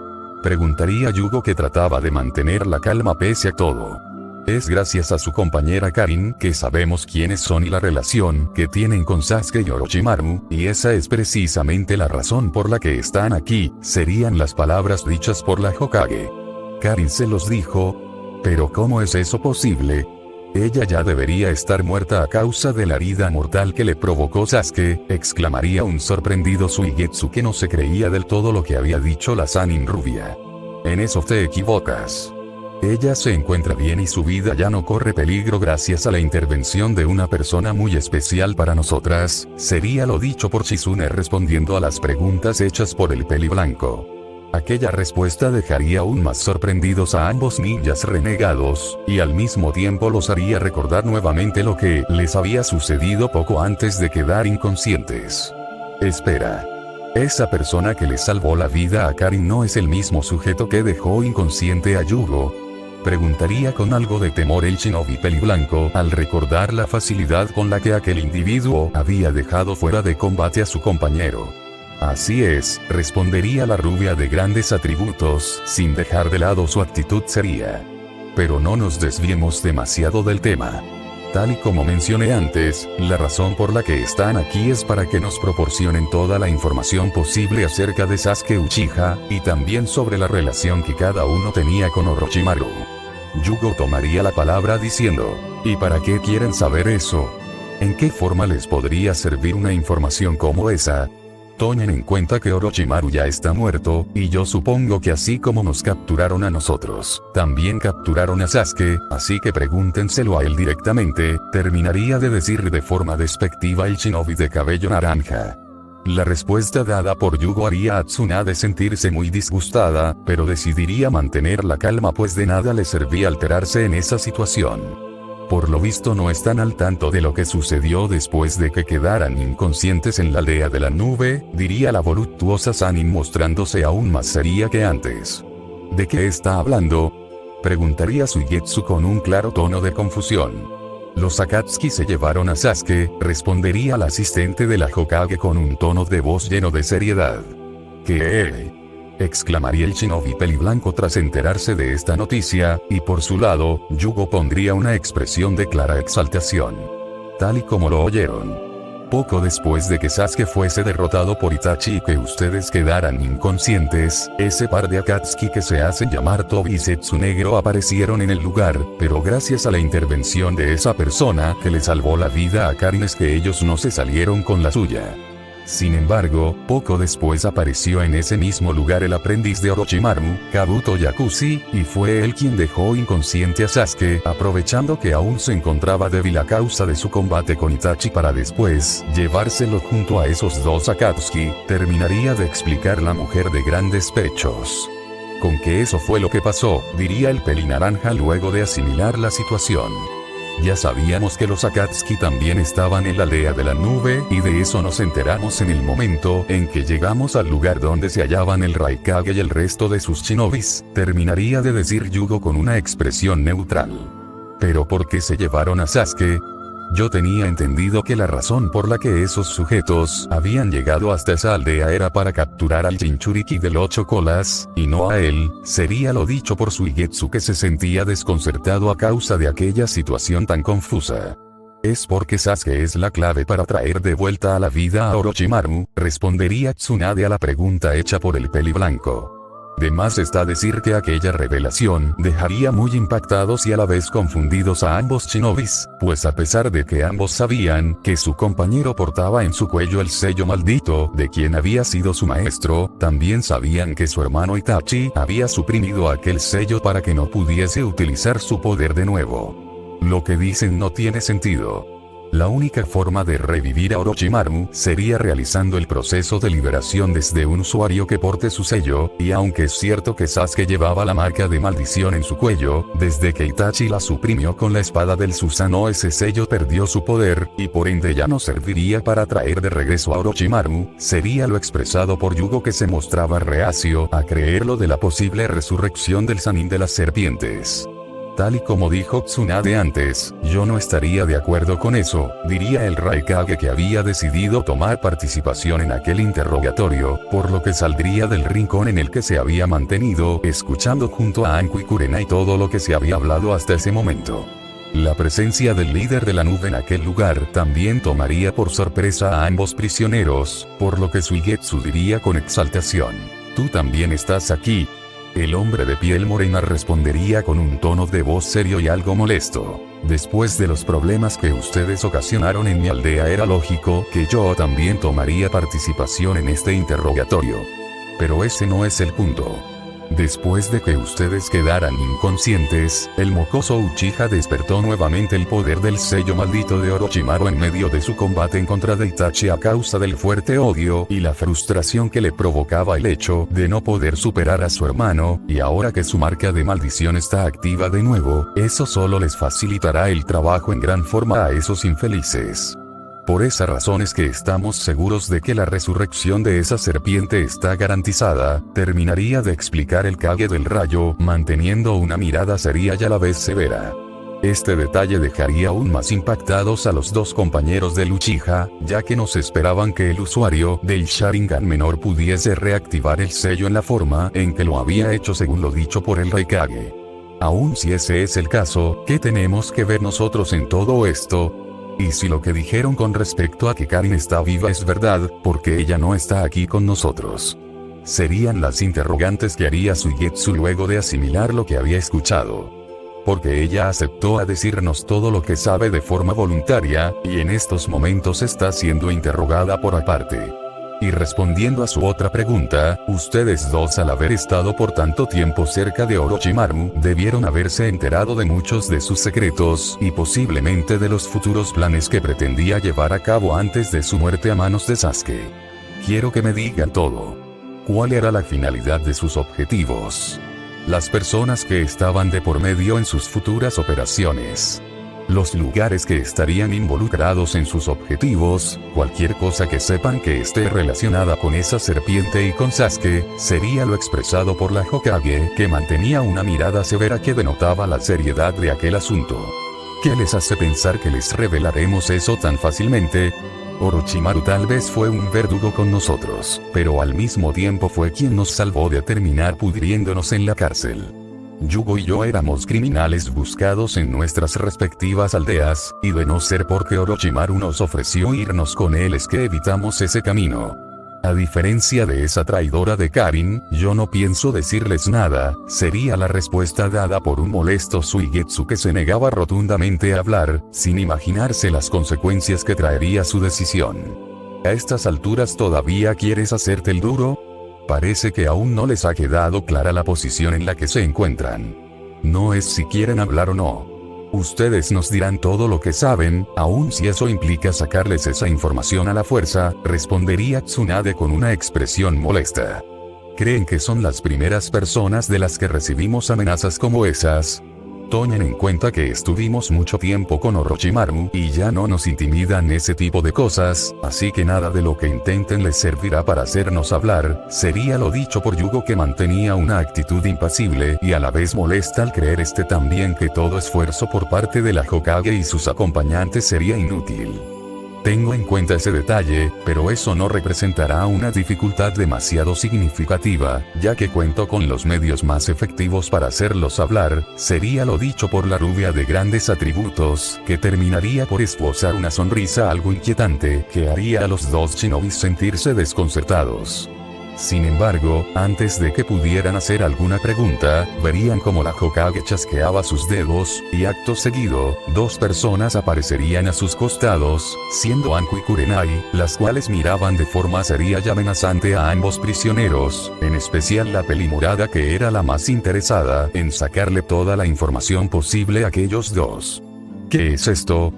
Preguntaría Yugo, que trataba de mantener la calma pese a todo. Es gracias a su compañera Karin que sabemos quiénes son y la relación que tienen con Sasuke y Orochimaru, y esa es precisamente la razón por la que están aquí, serían las palabras dichas por la Hokage. Karin se los dijo. ¿Pero cómo es eso posible? Ella ya debería estar muerta a causa de la herida mortal que le provocó Sasuke, exclamaría un sorprendido Suigetsu, que no se creía del todo lo que había dicho la Sannin rubia. En eso te equivocas. Ella se encuentra bien y su vida ya no corre peligro gracias a la intervención de una persona muy especial para nosotras, sería lo dicho por Shizune respondiendo a las preguntas hechas por el peliblanco. Aquella respuesta dejaría aún más sorprendidos a ambos ninjas renegados, y al mismo tiempo los haría recordar nuevamente lo que les había sucedido poco antes de quedar inconscientes. Espera. Esa persona que le salvó la vida a Karin no es el mismo sujeto que dejó inconsciente a Yugo. Preguntaría con algo de temor el shinobi peliblanco al recordar la facilidad con la que aquel individuo había dejado fuera de combate a su compañero. Así es, respondería la rubia de grandes atributos, sin dejar de lado su actitud seria. Pero no nos desviemos demasiado del tema. Tal y como mencioné antes, la razón por la que están aquí es para que nos proporcionen toda la información posible acerca de Sasuke Uchiha, y también sobre la relación que cada uno tenía con Orochimaru. Yugo tomaría la palabra diciendo, ¿y para qué quieren saber eso? ¿En qué forma les podría servir una información como esa? Tomen en cuenta que Orochimaru ya está muerto, y yo supongo que así como nos capturaron a nosotros, también capturaron a Sasuke, así que pregúntenselo a él directamente, terminaría de decir de forma despectiva el shinobi de cabello naranja. La respuesta dada por Yugo haría a Tsunade sentirse muy disgustada, pero decidiría mantener la calma pues de nada le servía alterarse en esa situación. Por lo visto no están al tanto de lo que sucedió después de que quedaran inconscientes en la aldea de la nube, diría la voluptuosa Sanin mostrándose aún más seria que antes. ¿De qué está hablando?, preguntaría Suigetsu con un claro tono de confusión. Los Akatsuki se llevaron a Sasuke, respondería la asistente de la Hokage con un tono de voz lleno de seriedad. ¿Qué? Exclamaría el shinobi peliblanco tras enterarse de esta noticia, y por su lado, Yugo pondría una expresión de clara exaltación. Tal y como lo oyeron. Poco después de que Sasuke fuese derrotado por Itachi y que ustedes quedaran inconscientes, ese par de Akatsuki que se hacen llamar Tobi y Zetsu Negro aparecieron en el lugar, pero gracias a la intervención de esa persona que le salvó la vida a Karin es que ellos no se salieron con la suya. Sin embargo, poco después apareció en ese mismo lugar el aprendiz de Orochimaru, Kabuto Yakushi, y fue él quien dejó inconsciente a Sasuke, aprovechando que aún se encontraba débil a causa de su combate con Itachi para después llevárselo junto a esos dos Akatsuki, terminaría de explicar la mujer de grandes pechos. Con que eso fue lo que pasó, diría el pelinaranja luego de asimilar la situación. Ya sabíamos que los Akatsuki también estaban en la aldea de la nube, y de eso nos enteramos en el momento en que llegamos al lugar donde se hallaban el Raikage y el resto de sus shinobis, terminaría de decir Yugo con una expresión neutral. ¿Pero por qué se llevaron a Sasuke? Yo tenía entendido que la razón por la que esos sujetos habían llegado hasta esa aldea era para capturar al Jinchuriki del 8 colas, y no a él, sería lo dicho por Suigetsu que se sentía desconcertado a causa de aquella situación tan confusa. Es porque Sasuke es la clave para traer de vuelta a la vida a Orochimaru, respondería Tsunade a la pregunta hecha por el peliblanco. De más está decir que aquella revelación dejaría muy impactados y a la vez confundidos a ambos shinobis, pues a pesar de que ambos sabían que su compañero portaba en su cuello el sello maldito de quien había sido su maestro, también sabían que su hermano Itachi había suprimido aquel sello para que no pudiese utilizar su poder de nuevo. Lo que dicen no tiene sentido. La única forma de revivir a Orochimaru sería realizando el proceso de liberación desde un usuario que porte su sello, y aunque es cierto que Sasuke llevaba la marca de maldición en su cuello, desde que Itachi la suprimió con la espada del Susanoo ese sello perdió su poder, y por ende ya no serviría para traer de regreso a Orochimaru, sería lo expresado por Yugo que se mostraba reacio a creer lo de la posible resurrección del Sannin de las serpientes. Tal y como dijo Tsunade antes, yo no estaría de acuerdo con eso, diría el Raikage que había decidido tomar participación en aquel interrogatorio, por lo que saldría del rincón en el que se había mantenido, escuchando junto a Anko y Kurenai todo lo que se había hablado hasta ese momento. La presencia del líder de la nube en aquel lugar también tomaría por sorpresa a ambos prisioneros, por lo que Suigetsu diría con exaltación, «Tú también estás aquí». El hombre de piel morena respondería con un tono de voz serio y algo molesto. Después de los problemas que ustedes ocasionaron en mi aldea era lógico que yo también tomaría participación en este interrogatorio. Pero ese no es el punto. Después de que ustedes quedaran inconscientes, el mocoso Uchiha despertó nuevamente el poder del sello maldito de Orochimaru en medio de su combate en contra de Itachi a causa del fuerte odio y la frustración que le provocaba el hecho de no poder superar a su hermano, y ahora que su marca de maldición está activa de nuevo, eso solo les facilitará el trabajo en gran forma a esos infelices. Por esa razón es que estamos seguros de que la resurrección de esa serpiente está garantizada, terminaría de explicar el Kage del Rayo, manteniendo una mirada seria y a la vez severa. Este detalle dejaría aún más impactados a los dos compañeros del Uchiha, ya que no se esperaban que el usuario del Sharingan menor pudiese reactivar el sello en la forma en que lo había hecho según lo dicho por el Raikage. Aún si ese es el caso, ¿qué tenemos que ver nosotros en todo esto? Y si lo que dijeron con respecto a que Karin está viva es verdad, ¿por qué ella no está aquí con nosotros? Serían las interrogantes que haría Suigetsu luego de asimilar lo que había escuchado. Porque ella aceptó a decirnos todo lo que sabe de forma voluntaria, y en estos momentos está siendo interrogada por aparte. Y respondiendo a su otra pregunta, ustedes dos al haber estado por tanto tiempo cerca de Orochimaru, debieron haberse enterado de muchos de sus secretos, y posiblemente de los futuros planes que pretendía llevar a cabo antes de su muerte a manos de Sasuke. Quiero que me digan todo. ¿Cuál era la finalidad de sus objetivos? Las personas que estaban de por medio en sus futuras operaciones. Los lugares que estarían involucrados en sus objetivos, cualquier cosa que sepan que esté relacionada con esa serpiente y con Sasuke, sería lo expresado por la Hokage, que mantenía una mirada severa que denotaba la seriedad de aquel asunto. ¿Qué les hace pensar que les revelaremos eso tan fácilmente? Orochimaru tal vez fue un verdugo con nosotros, pero al mismo tiempo fue quien nos salvó de terminar pudriéndonos en la cárcel. Yugo y yo éramos criminales buscados en nuestras respectivas aldeas, y de no ser porque Orochimaru nos ofreció irnos con él es que evitamos ese camino. A diferencia de esa traidora de Karin, yo no pienso decirles nada, sería la respuesta dada por un molesto Suigetsu que se negaba rotundamente a hablar, sin imaginarse las consecuencias que traería su decisión. ¿A estas alturas todavía quieres hacerte el duro? Parece que aún no les ha quedado clara la posición en la que se encuentran. No es si quieren hablar o no. Ustedes nos dirán todo lo que saben, aun si eso implica sacarles esa información a la fuerza, respondería Tsunade con una expresión molesta. ¿Creen que son las primeras personas de las que recibimos amenazas como esas? Tomen en cuenta que estuvimos mucho tiempo con Orochimaru y ya no nos intimidan ese tipo de cosas, así que nada de lo que intenten les servirá para hacernos hablar, sería lo dicho por Yugo, que mantenía una actitud impasible y a la vez molesta al creer también que todo esfuerzo por parte de la Hokage y sus acompañantes sería inútil. Tengo en cuenta ese detalle, pero eso no representará una dificultad demasiado significativa, ya que cuento con los medios más efectivos para hacerlos hablar, sería lo dicho por la rubia de grandes atributos, que terminaría por esbozar una sonrisa algo inquietante, que haría a los dos shinobis sentirse desconcertados. Sin embargo, antes de que pudieran hacer alguna pregunta, verían como la Hokage chasqueaba sus dedos, y acto seguido, dos personas aparecerían a sus costados, siendo Anko y Kurenai, las cuales miraban de forma seria y amenazante a ambos prisioneros, en especial la pelimorada, que era la más interesada en sacarle toda la información posible a aquellos dos. ¿Qué es esto?,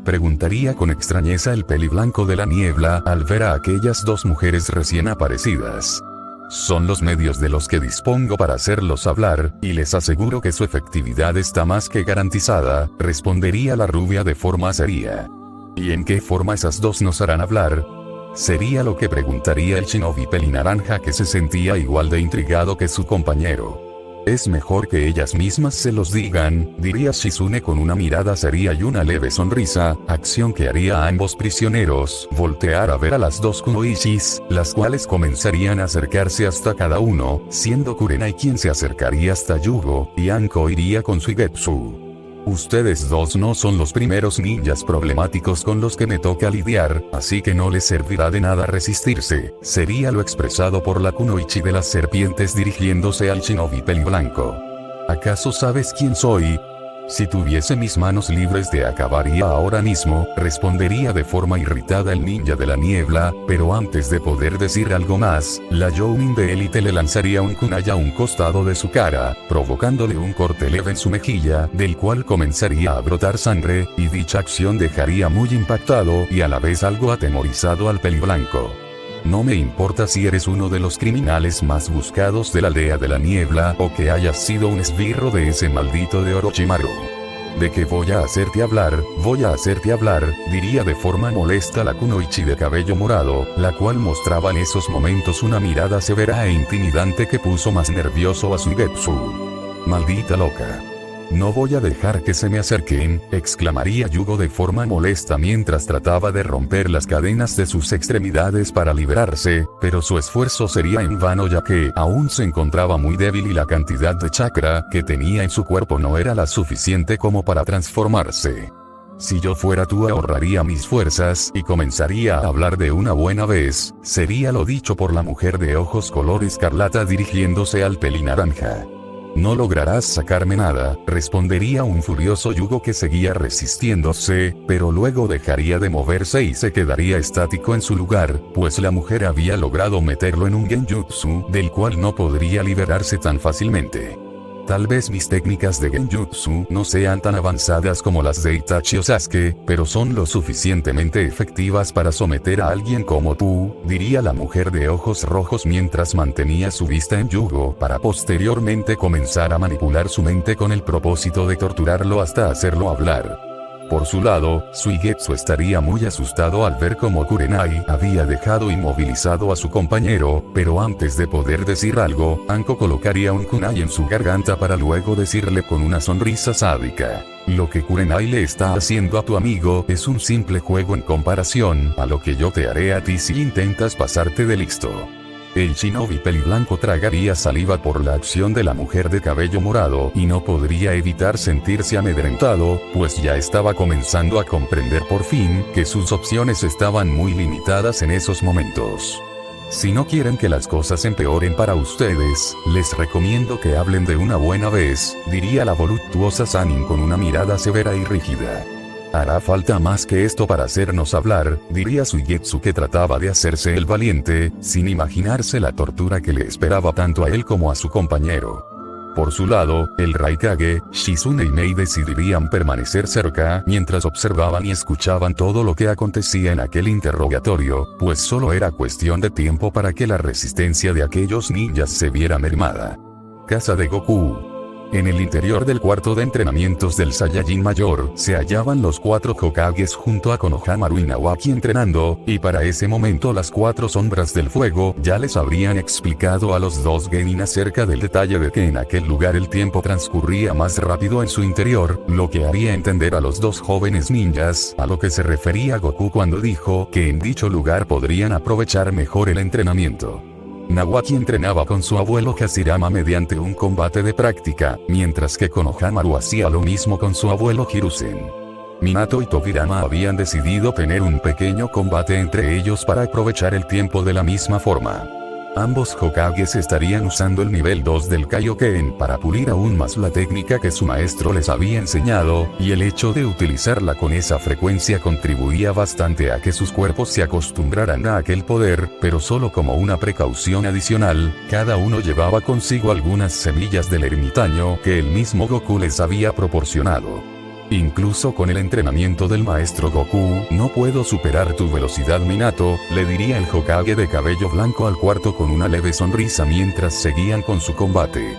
preguntaría con extrañeza el peliblanco de la niebla al ver a aquellas dos mujeres recién aparecidas. Son los medios de los que dispongo para hacerlos hablar, y les aseguro que su efectividad está más que garantizada, respondería la rubia de forma seria. ¿Y en qué forma esas dos nos harán hablar? Sería lo que preguntaría el shinobi pelinaranja, que se sentía igual de intrigado que su compañero. Es mejor que ellas mismas se los digan, diría Shizune con una mirada seria y una leve sonrisa, acción que haría a ambos prisioneros voltear a ver a las dos kunoichis, las cuales comenzarían a acercarse hasta cada uno, siendo Kurenai quien se acercaría hasta Yugo, y Anko iría con Suigetsu. Ustedes dos no son los primeros ninjas problemáticos con los que me toca lidiar, así que no les servirá de nada resistirse, sería lo expresado por la kunoichi de las serpientes dirigiéndose al shinobi peliblanco. ¿Acaso sabes quién soy? Si tuviese mis manos libres de acabaría ahora mismo, respondería de forma irritada el ninja de la niebla, pero antes de poder decir algo más, la Jounin de élite le lanzaría un kunai a un costado de su cara, provocándole un corte leve en su mejilla, del cual comenzaría a brotar sangre, y dicha acción dejaría muy impactado y a la vez algo atemorizado al peliblanco. No me importa si eres uno de los criminales más buscados de la aldea de la niebla o que hayas sido un esbirro de ese maldito de Orochimaru. ¿De qué voy a hacerte hablar? Voy a hacerte hablar, diría de forma molesta la kunoichi de cabello morado, la cual mostraba en esos momentos una mirada severa e intimidante que puso más nervioso a Suigetsu. Maldita loca. No voy a dejar que se me acerquen, exclamaría Yugo de forma molesta mientras trataba de romper las cadenas de sus extremidades para liberarse, pero su esfuerzo sería en vano ya que aún se encontraba muy débil y la cantidad de chakra que tenía en su cuerpo no era la suficiente como para transformarse. Si yo fuera tú ahorraría mis fuerzas y comenzaría a hablar de una buena vez, sería lo dicho por la mujer de ojos color escarlata dirigiéndose al pelinaranja. No lograrás sacarme nada, respondería un furioso Yugo que seguía resistiéndose, pero luego dejaría de moverse y se quedaría estático en su lugar, pues la mujer había logrado meterlo en un genjutsu del cual no podría liberarse tan fácilmente. Tal vez mis técnicas de genjutsu no sean tan avanzadas como las de Itachi o Sasuke, pero son lo suficientemente efectivas para someter a alguien como tú, diría la mujer de ojos rojos mientras mantenía su vista en Yugo para posteriormente comenzar a manipular su mente con el propósito de torturarlo hasta hacerlo hablar. Por su lado, Suigetsu estaría muy asustado al ver cómo Kurenai había dejado inmovilizado a su compañero, pero antes de poder decir algo, Anko colocaría un kunai en su garganta para luego decirle con una sonrisa sádica: lo que Kurenai le está haciendo a tu amigo es un simple juego en comparación a lo que yo te haré a ti si intentas pasarte de listo. El shinobi peliblanco tragaría saliva por la acción de la mujer de cabello morado y no podría evitar sentirse amedrentado, pues ya estaba comenzando a comprender por fin que sus opciones estaban muy limitadas en esos momentos. Si no quieren que las cosas empeoren para ustedes, les recomiendo que hablen de una buena vez, diría la voluptuosa Sanin con una mirada severa y rígida. Hará falta más que esto para hacernos hablar, diría Suigetsu, que trataba de hacerse el valiente, sin imaginarse la tortura que le esperaba tanto a él como a su compañero. Por su lado, el Raikage, Shizune y Mei decidirían permanecer cerca mientras observaban y escuchaban todo lo que acontecía en aquel interrogatorio, pues solo era cuestión de tiempo para que la resistencia de aquellos ninjas se viera mermada. Casa de Goku. En el interior del cuarto de entrenamientos del Saiyajin mayor, se hallaban los 4 Hokages junto a Konohamaru y Nawaki entrenando, y para ese momento las 4 sombras del fuego ya les habrían explicado a los 2 Genin acerca del detalle de que en aquel lugar el tiempo transcurría más rápido en su interior, lo que haría entender a los 2 jóvenes ninjas a lo que se refería Goku cuando dijo que en dicho lugar podrían aprovechar mejor el entrenamiento. Nawaki entrenaba con su abuelo Hashirama mediante un combate de práctica, mientras que Konohamaru hacía lo mismo con su abuelo Hiruzen. Minato y Tobirama habían decidido tener un pequeño combate entre ellos para aprovechar el tiempo de la misma forma. Ambos Hokages estarían usando el nivel 2 del Kaioken para pulir aún más la técnica que su maestro les había enseñado, y el hecho de utilizarla con esa frecuencia contribuía bastante a que sus cuerpos se acostumbraran a aquel poder, pero solo como una precaución adicional, cada uno llevaba consigo algunas semillas del ermitaño que el mismo Goku les había proporcionado. Incluso con el entrenamiento del maestro Goku, no puedo superar tu velocidad, Minato, le diría el Hokage de cabello blanco al cuarto con una leve sonrisa mientras seguían con su combate.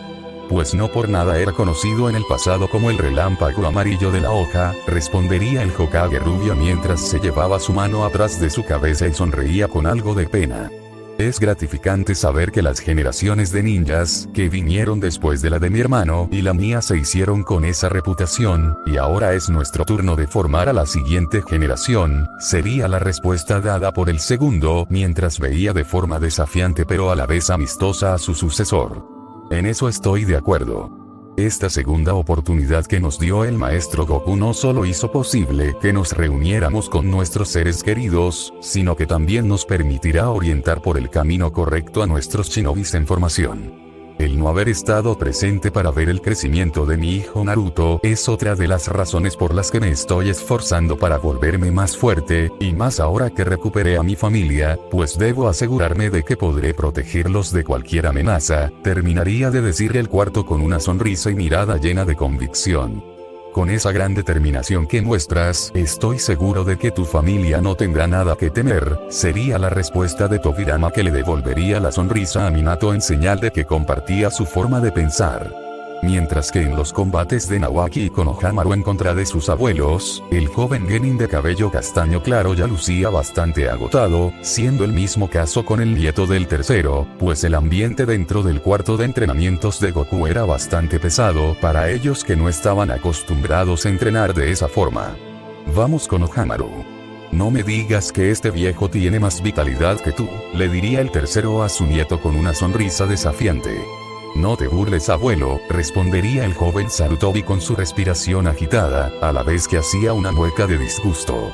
Pues no por nada era conocido en el pasado como el relámpago amarillo de la hoja, respondería el Hokage rubio mientras se llevaba su mano atrás de su cabeza y sonreía con algo de pena. Es gratificante saber que las generaciones de ninjas, que vinieron después de la de mi hermano y la mía, se hicieron con esa reputación, y ahora es nuestro turno de formar a la siguiente generación, sería la respuesta dada por el segundo, mientras veía de forma desafiante pero a la vez amistosa a su sucesor. En eso estoy de acuerdo. Esta segunda oportunidad que nos dio el maestro Goku no solo hizo posible que nos reuniéramos con nuestros seres queridos, sino que también nos permitirá orientar por el camino correcto a nuestros shinobis en formación. El no haber estado presente para ver el crecimiento de mi hijo Naruto es otra de las razones por las que me estoy esforzando para volverme más fuerte, y más ahora que recuperé a mi familia, pues debo asegurarme de que podré protegerlos de cualquier amenaza, terminaría de decir el cuarto con una sonrisa y mirada llena de convicción. Con esa gran determinación que muestras, estoy seguro de que tu familia no tendrá nada que temer, sería la respuesta de Tobirama, que le devolvería la sonrisa a Minato en señal de que compartía su forma de pensar. Mientras que en los combates de Nawaki y Konohamaru en contra de sus abuelos, el joven Genin de cabello castaño claro ya lucía bastante agotado, siendo el mismo caso con el nieto del tercero, pues el ambiente dentro del cuarto de entrenamientos de Goku era bastante pesado para ellos que no estaban acostumbrados a entrenar de esa forma. Vamos, Konohamaru. No me digas que este viejo tiene más vitalidad que tú, le diría el tercero a su nieto con una sonrisa desafiante. No te burles, abuelo, respondería el joven Sarutobi con su respiración agitada, a la vez que hacía una mueca de disgusto.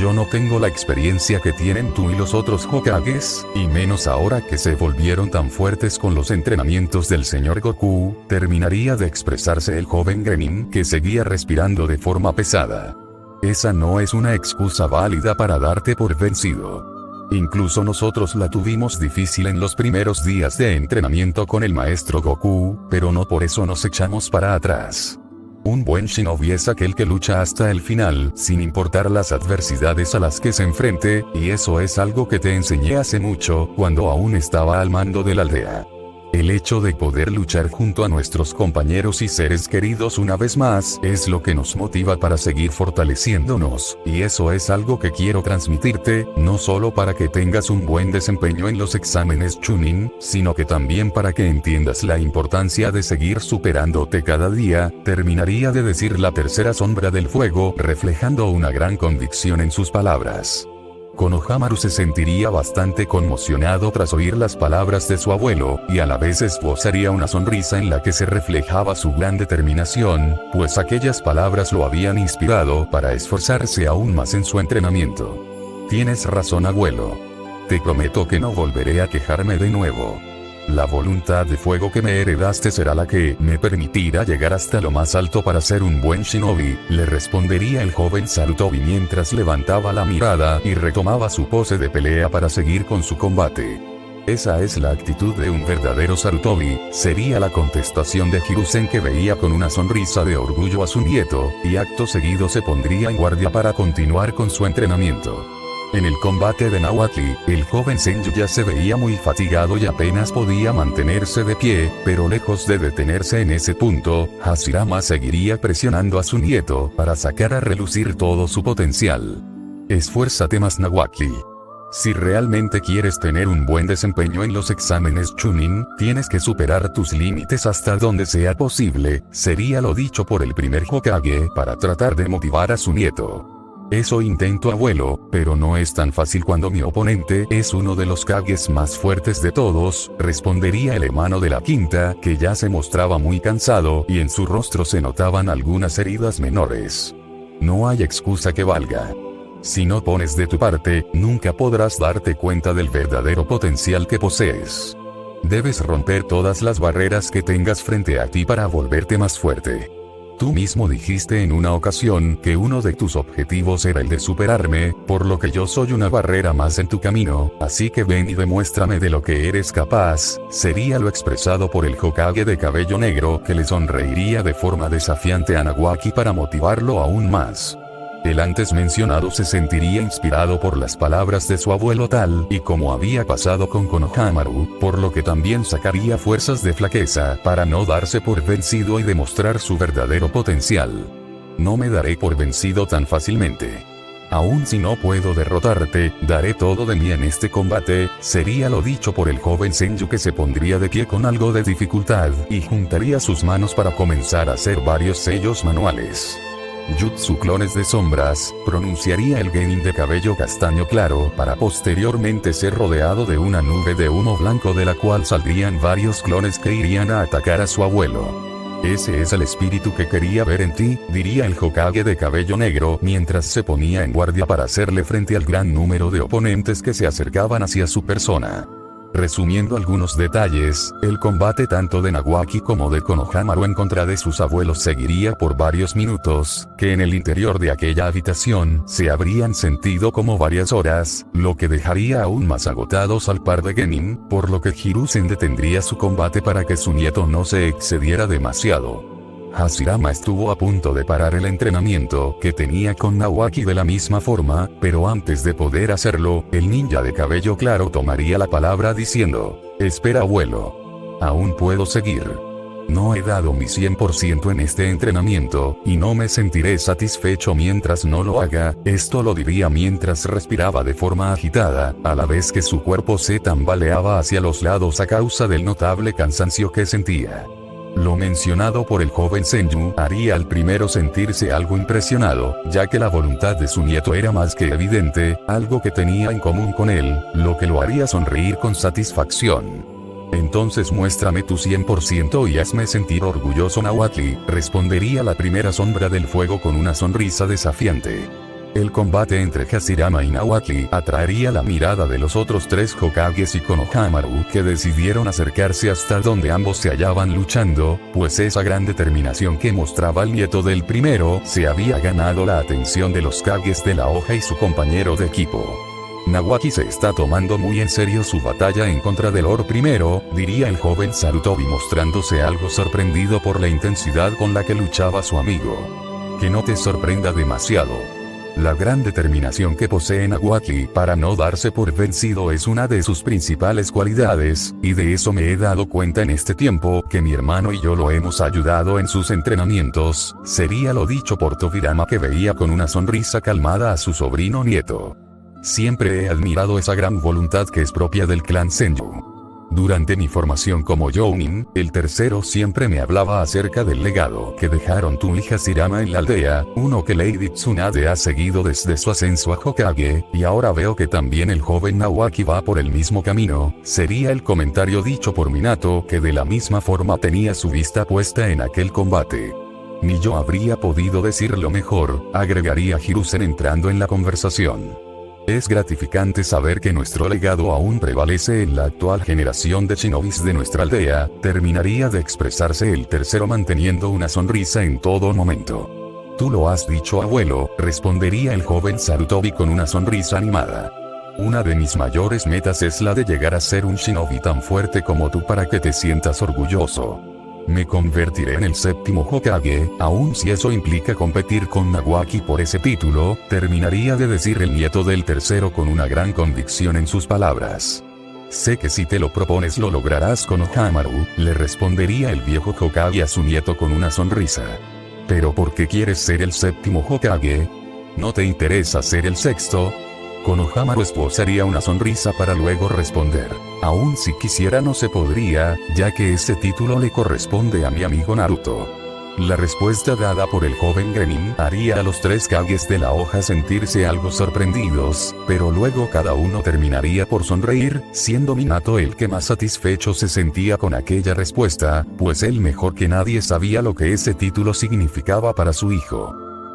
Yo no tengo la experiencia que tienen tú y los otros Hokages, y menos ahora que se volvieron tan fuertes con los entrenamientos del señor Goku, terminaría de expresarse el joven Genin, que seguía respirando de forma pesada. Esa no es una excusa válida para darte por vencido. Incluso nosotros la tuvimos difícil en los primeros días de entrenamiento con el maestro Goku, pero no por eso nos echamos para atrás. Un buen shinobi es aquel que lucha hasta el final, sin importar las adversidades a las que se enfrente, y eso es algo que te enseñé hace mucho, cuando aún estaba al mando de la aldea. El hecho de poder luchar junto a nuestros compañeros y seres queridos una vez más, es lo que nos motiva para seguir fortaleciéndonos, y eso es algo que quiero transmitirte, no solo para que tengas un buen desempeño en los exámenes Chunin, sino que también para que entiendas la importancia de seguir superándote cada día, terminaría de decir la tercera sombra del fuego, reflejando una gran convicción en sus palabras. Konohamaru se sentiría bastante conmocionado tras oír las palabras de su abuelo, y a la vez esbozaría una sonrisa en la que se reflejaba su gran determinación, pues aquellas palabras lo habían inspirado para esforzarse aún más en su entrenamiento. Tienes razón, abuelo. Te prometo que no volveré a quejarme de nuevo. La voluntad de fuego que me heredaste será la que me permitirá llegar hasta lo más alto para ser un buen shinobi, le respondería el joven Sarutobi mientras levantaba la mirada y retomaba su pose de pelea para seguir con su combate. Esa es la actitud de un verdadero Sarutobi, sería la contestación de Hiruzen, que veía con una sonrisa de orgullo a su nieto, y acto seguido se pondría en guardia para continuar con su entrenamiento. En el combate de Nahuatl, el joven Senju ya se veía muy fatigado y apenas podía mantenerse de pie, pero lejos de detenerse en ese punto, Hashirama seguiría presionando a su nieto para sacar a relucir todo su potencial. Esfuérzate más, Nahuatl. Si realmente quieres tener un buen desempeño en los exámenes Chunin, tienes que superar tus límites hasta donde sea posible, sería lo dicho por el primer Hokage para tratar de motivar a su nieto. Eso intento, abuelo, pero no es tan fácil cuando mi oponente es uno de los Kages más fuertes de todos, respondería el hermano de la quinta, que ya se mostraba muy cansado y en su rostro se notaban algunas heridas menores. No hay excusa que valga. Si no pones de tu parte, nunca podrás darte cuenta del verdadero potencial que posees. Debes romper todas las barreras que tengas frente a ti para volverte más fuerte. Tú mismo dijiste en una ocasión que uno de tus objetivos era el de superarme, por lo que yo soy una barrera más en tu camino, así que ven y demuéstrame de lo que eres capaz, sería lo expresado por el Hokage de cabello negro, que le sonreiría de forma desafiante a Nahuatl para motivarlo aún más. El antes mencionado se sentiría inspirado por las palabras de su abuelo, tal y como había pasado con Konohamaru, por lo que también sacaría fuerzas de flaqueza para no darse por vencido y demostrar su verdadero potencial. No me daré por vencido tan fácilmente. Aun si no puedo derrotarte, daré todo de mí en este combate, sería lo dicho por el joven Senju, que se pondría de pie con algo de dificultad y juntaría sus manos para comenzar a hacer varios sellos manuales. Jutsu Clones de Sombras, pronunciaría el genin de cabello castaño claro para posteriormente ser rodeado de una nube de humo blanco de la cual saldrían varios clones que irían a atacar a su abuelo. Ese es el espíritu que quería ver en ti, diría el Hokage de cabello negro mientras se ponía en guardia para hacerle frente al gran número de oponentes que se acercaban hacia su persona. Resumiendo algunos detalles, el combate tanto de Nahuatl como de Konohamaru en contra de sus abuelos seguiría por varios minutos, que en el interior de aquella habitación se habrían sentido como varias horas, lo que dejaría aún más agotados al par de genin, por lo que Hiruzen detendría su combate para que su nieto no se excediera demasiado. Hashirama estuvo a punto de parar el entrenamiento que tenía con Nahuatl de la misma forma, pero antes de poder hacerlo, el ninja de cabello claro tomaría la palabra diciendo: espera, abuelo. Aún puedo seguir. No he dado mi 100% en este entrenamiento, y no me sentiré satisfecho mientras no lo haga. Esto lo diría mientras respiraba de forma agitada, a la vez que su cuerpo se tambaleaba hacia los lados a causa del notable cansancio que sentía. Lo mencionado por el joven Senju haría al primero sentirse algo impresionado, ya que la voluntad de su nieto era más que evidente, algo que tenía en común con él, lo que lo haría sonreír con satisfacción. Entonces muéstrame tu 100% y hazme sentir orgulloso, Nahuatl, respondería la primera sombra del fuego con una sonrisa desafiante. El combate entre Hashirama y Nahuatl atraería la mirada de los otros tres Hokages y Konohamaru, que decidieron acercarse hasta donde ambos se hallaban luchando, pues esa gran determinación que mostraba el nieto del primero se había ganado la atención de los Kages de la hoja y su compañero de equipo. Nawaki se está tomando muy en serio su batalla en contra de Lord I, diría el joven Sarutobi mostrándose algo sorprendido por la intensidad con la que luchaba su amigo. Que no te sorprenda demasiado. La gran determinación que posee Nawaki para no darse por vencido es una de sus principales cualidades, y de eso me he dado cuenta en este tiempo que mi hermano y yo lo hemos ayudado en sus entrenamientos, sería lo dicho por Tobirama, que veía con una sonrisa calmada a su sobrino nieto. Siempre he admirado esa gran voluntad que es propia del clan Senju. Durante mi formación como Jounin, el tercero siempre me hablaba acerca del legado que dejaron Tun y Hashirama en la aldea, uno que Lady Tsunade ha seguido desde su ascenso a Hokage, y ahora veo que también el joven Nawaki va por el mismo camino, sería el comentario dicho por Minato, que de la misma forma tenía su vista puesta en aquel combate. Ni yo habría podido decirlo mejor, agregaría Hiruzen entrando en la conversación. Es gratificante saber que nuestro legado aún prevalece en la actual generación de shinobis de nuestra aldea, terminaría de expresarse el tercero manteniendo una sonrisa en todo momento. Tú lo has dicho, abuelo, respondería el joven Sarutobi con una sonrisa animada. Una de mis mayores metas es la de llegar a ser un shinobi tan fuerte como tú para que te sientas orgulloso. Me convertiré en el séptimo Hokage, aun si eso implica competir con Nawaki por ese título, terminaría de decir el nieto del tercero con una gran convicción en sus palabras. Sé que si te lo propones lo lograrás, Konohamaru, le respondería el viejo Hokage a su nieto con una sonrisa. ¿Pero por qué quieres ser el séptimo Hokage? ¿No te interesa ser el sexto? Konohamaru esbozaría una sonrisa para luego responder. Aún si quisiera no se podría, ya que ese título le corresponde a mi amigo Naruto. La respuesta dada por el joven Genin haría a los tres Kages de la hoja sentirse algo sorprendidos, pero luego cada uno terminaría por sonreír, siendo Minato el que más satisfecho se sentía con aquella respuesta, pues él mejor que nadie sabía lo que ese título significaba para su hijo.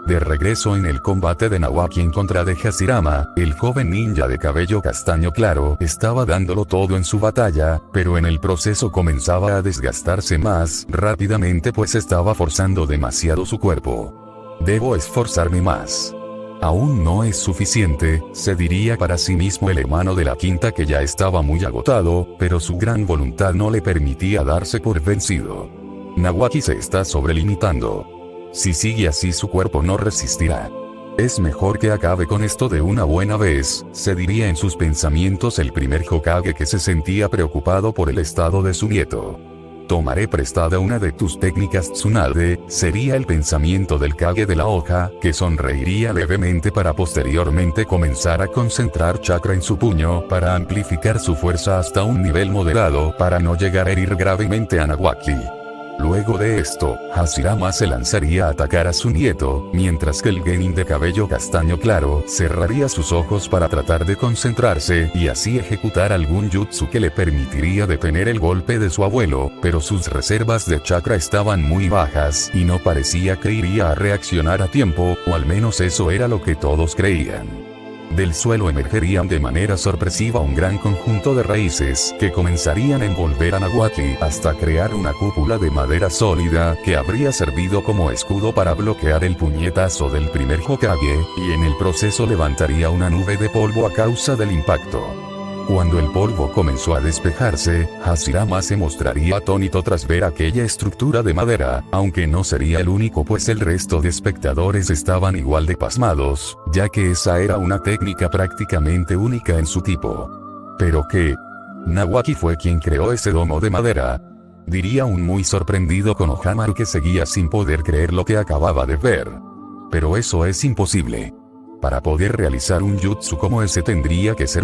De regreso en el combate de Nawaki en contra de Hashirama, el joven ninja de cabello castaño claro estaba dándolo todo en su batalla, pero en el proceso comenzaba a desgastarse más rápidamente pues estaba forzando demasiado su cuerpo. Debo esforzarme más. Aún no es suficiente, se diría para sí mismo el hermano de la quinta, que ya estaba muy agotado, pero su gran voluntad no le permitía darse por vencido. Nawaki se está sobrelimitando. Si sigue así su cuerpo no resistirá. Es mejor que acabe con esto de una buena vez, se diría en sus pensamientos el primer Hokage, que se sentía preocupado por el estado de su nieto. Tomaré prestada una de tus técnicas, Tsunade, sería el pensamiento del Kage de la hoja, que sonreiría levemente para posteriormente comenzar a concentrar chakra en su puño para amplificar su fuerza hasta un nivel moderado para no llegar a herir gravemente a Nawaki. Luego de esto, Hashirama se lanzaría a atacar a su nieto, mientras que el genin de cabello castaño claro cerraría sus ojos para tratar de concentrarse y así ejecutar algún jutsu que le permitiría detener el golpe de su abuelo, pero sus reservas de chakra estaban muy bajas y no parecía que iría a reaccionar a tiempo, o al menos eso era lo que todos creían. Del suelo emergerían de manera sorpresiva un gran conjunto de raíces que comenzarían a envolver a Nawaki hasta crear una cúpula de madera sólida que habría servido como escudo para bloquear el puñetazo del primer Hokage, y en el proceso levantaría una nube de polvo a causa del impacto. Cuando el polvo comenzó a despejarse, Hashirama se mostraría atónito tras ver aquella estructura de madera, aunque no sería el único pues el resto de espectadores estaban igual de pasmados, ya que esa era una técnica prácticamente única en su tipo. ¿Pero qué? ¿Nawaki fue quien creó ese domo de madera? Diría un muy sorprendido Konohamaru, que seguía sin poder creer lo que acababa de ver. Pero eso es imposible. Para poder realizar un jutsu como ese tendría que ser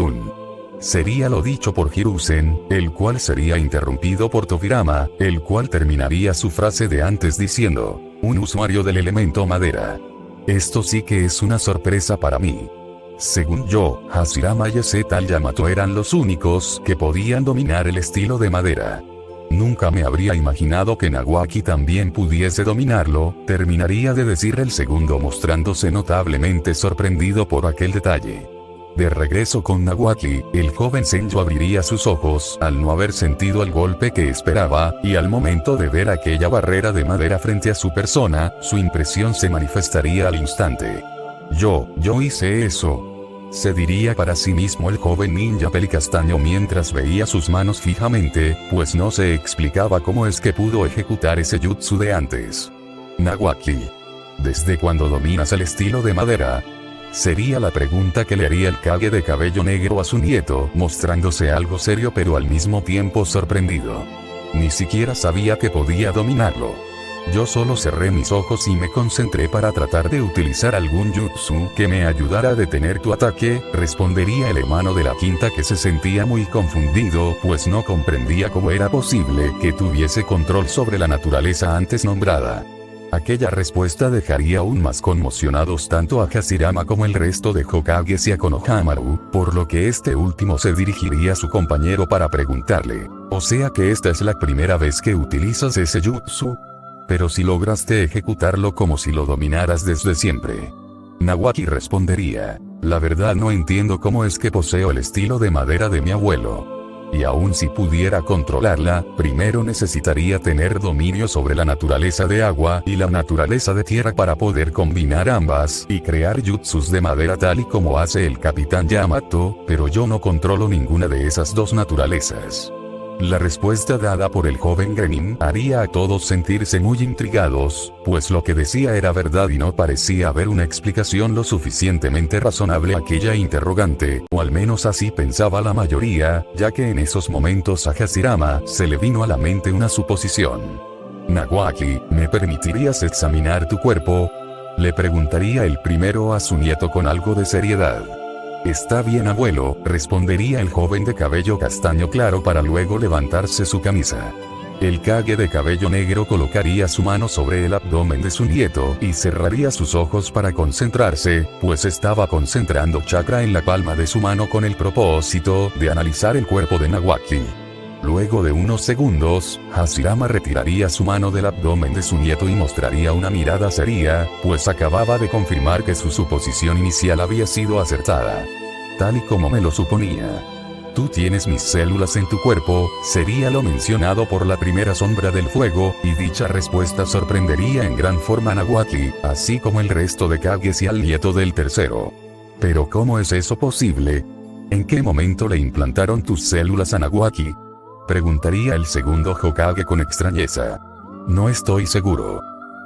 sería lo dicho por Hiruzen, el cual sería interrumpido por Tobirama, el cual terminaría su frase de antes diciendo, un usuario del elemento madera. Esto sí que es una sorpresa para mí. Según yo, Hashirama y ese tal Yamato eran los únicos que podían dominar el estilo de madera. Nunca me habría imaginado que Nawaki también pudiese dominarlo, terminaría de decir el segundo mostrándose notablemente sorprendido por aquel detalle. De regreso con Nawaki, el joven Senju abriría sus ojos al no haber sentido el golpe que esperaba, y al momento de ver aquella barrera de madera frente a su persona, su impresión se manifestaría al instante. Yo hice eso. se diría para sí mismo el joven ninja pelicastaño mientras veía sus manos fijamente, pues no se explicaba cómo es que pudo ejecutar ese jutsu de antes. Nawaki. ¿Desde cuándo dominas el estilo de madera? Sería la pregunta que le haría el Kage de cabello negro a su nieto, mostrándose algo serio pero al mismo tiempo sorprendido. Ni siquiera sabía que podía dominarlo. Yo solo cerré mis ojos y me concentré para tratar de utilizar algún jutsu que me ayudara a detener tu ataque, respondería el hermano de la quinta, que se sentía muy confundido pues no comprendía cómo era posible que tuviese control sobre la naturaleza antes nombrada. Aquella respuesta dejaría aún más conmocionados tanto a Hashirama como el resto de Hokages y a Konohamaru, por lo que este último se dirigiría a su compañero para preguntarle: ¿o sea que esta es la primera vez que utilizas ese jutsu? Pero si lograste ejecutarlo como si lo dominaras desde siempre. Nawaki respondería: la verdad no entiendo cómo es que poseo el estilo de madera de mi abuelo. Y aun si pudiera controlarla, primero necesitaría tener dominio sobre la naturaleza de agua y la naturaleza de tierra para poder combinar ambas y crear jutsus de madera tal y como hace el Capitán Yamato, pero yo no controlo ninguna de esas dos naturalezas. La respuesta dada por el joven Genin haría a todos sentirse muy intrigados, pues lo que decía era verdad y no parecía haber una explicación lo suficientemente razonable a aquella interrogante, o al menos así pensaba la mayoría, ya que en esos momentos a Hashirama se le vino a la mente una suposición. Nawaki, ¿me permitirías examinar tu cuerpo? Le preguntaría el primero a su nieto con algo de seriedad. Está bien, abuelo, respondería el joven de cabello castaño claro para luego levantarse su camisa. El Kage de cabello negro colocaría su mano sobre el abdomen de su nieto y cerraría sus ojos para concentrarse, pues estaba concentrando chakra en la palma de su mano con el propósito de analizar el cuerpo de Nawaki. Luego de unos segundos, Hashirama retiraría su mano del abdomen de su nieto y mostraría una mirada seria, pues acababa de confirmar que su suposición inicial había sido acertada. Tal y como me lo suponía. Tú tienes mis células en tu cuerpo, sería lo mencionado por la primera sombra del fuego, y dicha respuesta sorprendería en gran forma a Nawaki, así como el resto de Kages y al nieto del tercero. Pero ¿cómo es eso posible? ¿En qué momento le implantaron tus células a Nawaki? Preguntaría el segundo Hokage con extrañeza. No estoy seguro.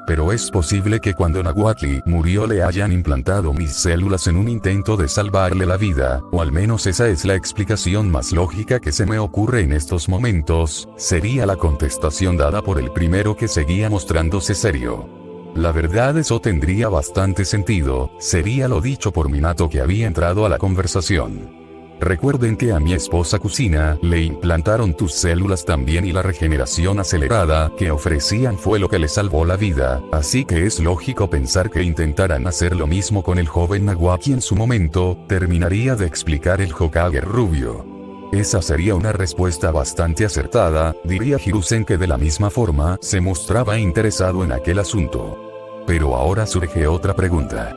Pero es posible que cuando Nawaki murió le hayan implantado mis células en un intento de salvarle la vida, o al menos esa es la explicación más lógica que se me ocurre en estos momentos, sería la contestación dada por el primero, que seguía mostrándose serio. La verdad, eso tendría bastante sentido, sería lo dicho por Minato, que había entrado a la conversación. Recuerden que a mi esposa Kusina le implantaron tus células también y la regeneración acelerada que ofrecían fue lo que le salvó la vida, así que es lógico pensar que intentaran hacer lo mismo con el joven Nawaki en su momento, terminaría de explicar el Hokage rubio. Esa sería una respuesta bastante acertada, diría Hiruzen, que de la misma forma se mostraba interesado en aquel asunto. Pero ahora surge otra pregunta.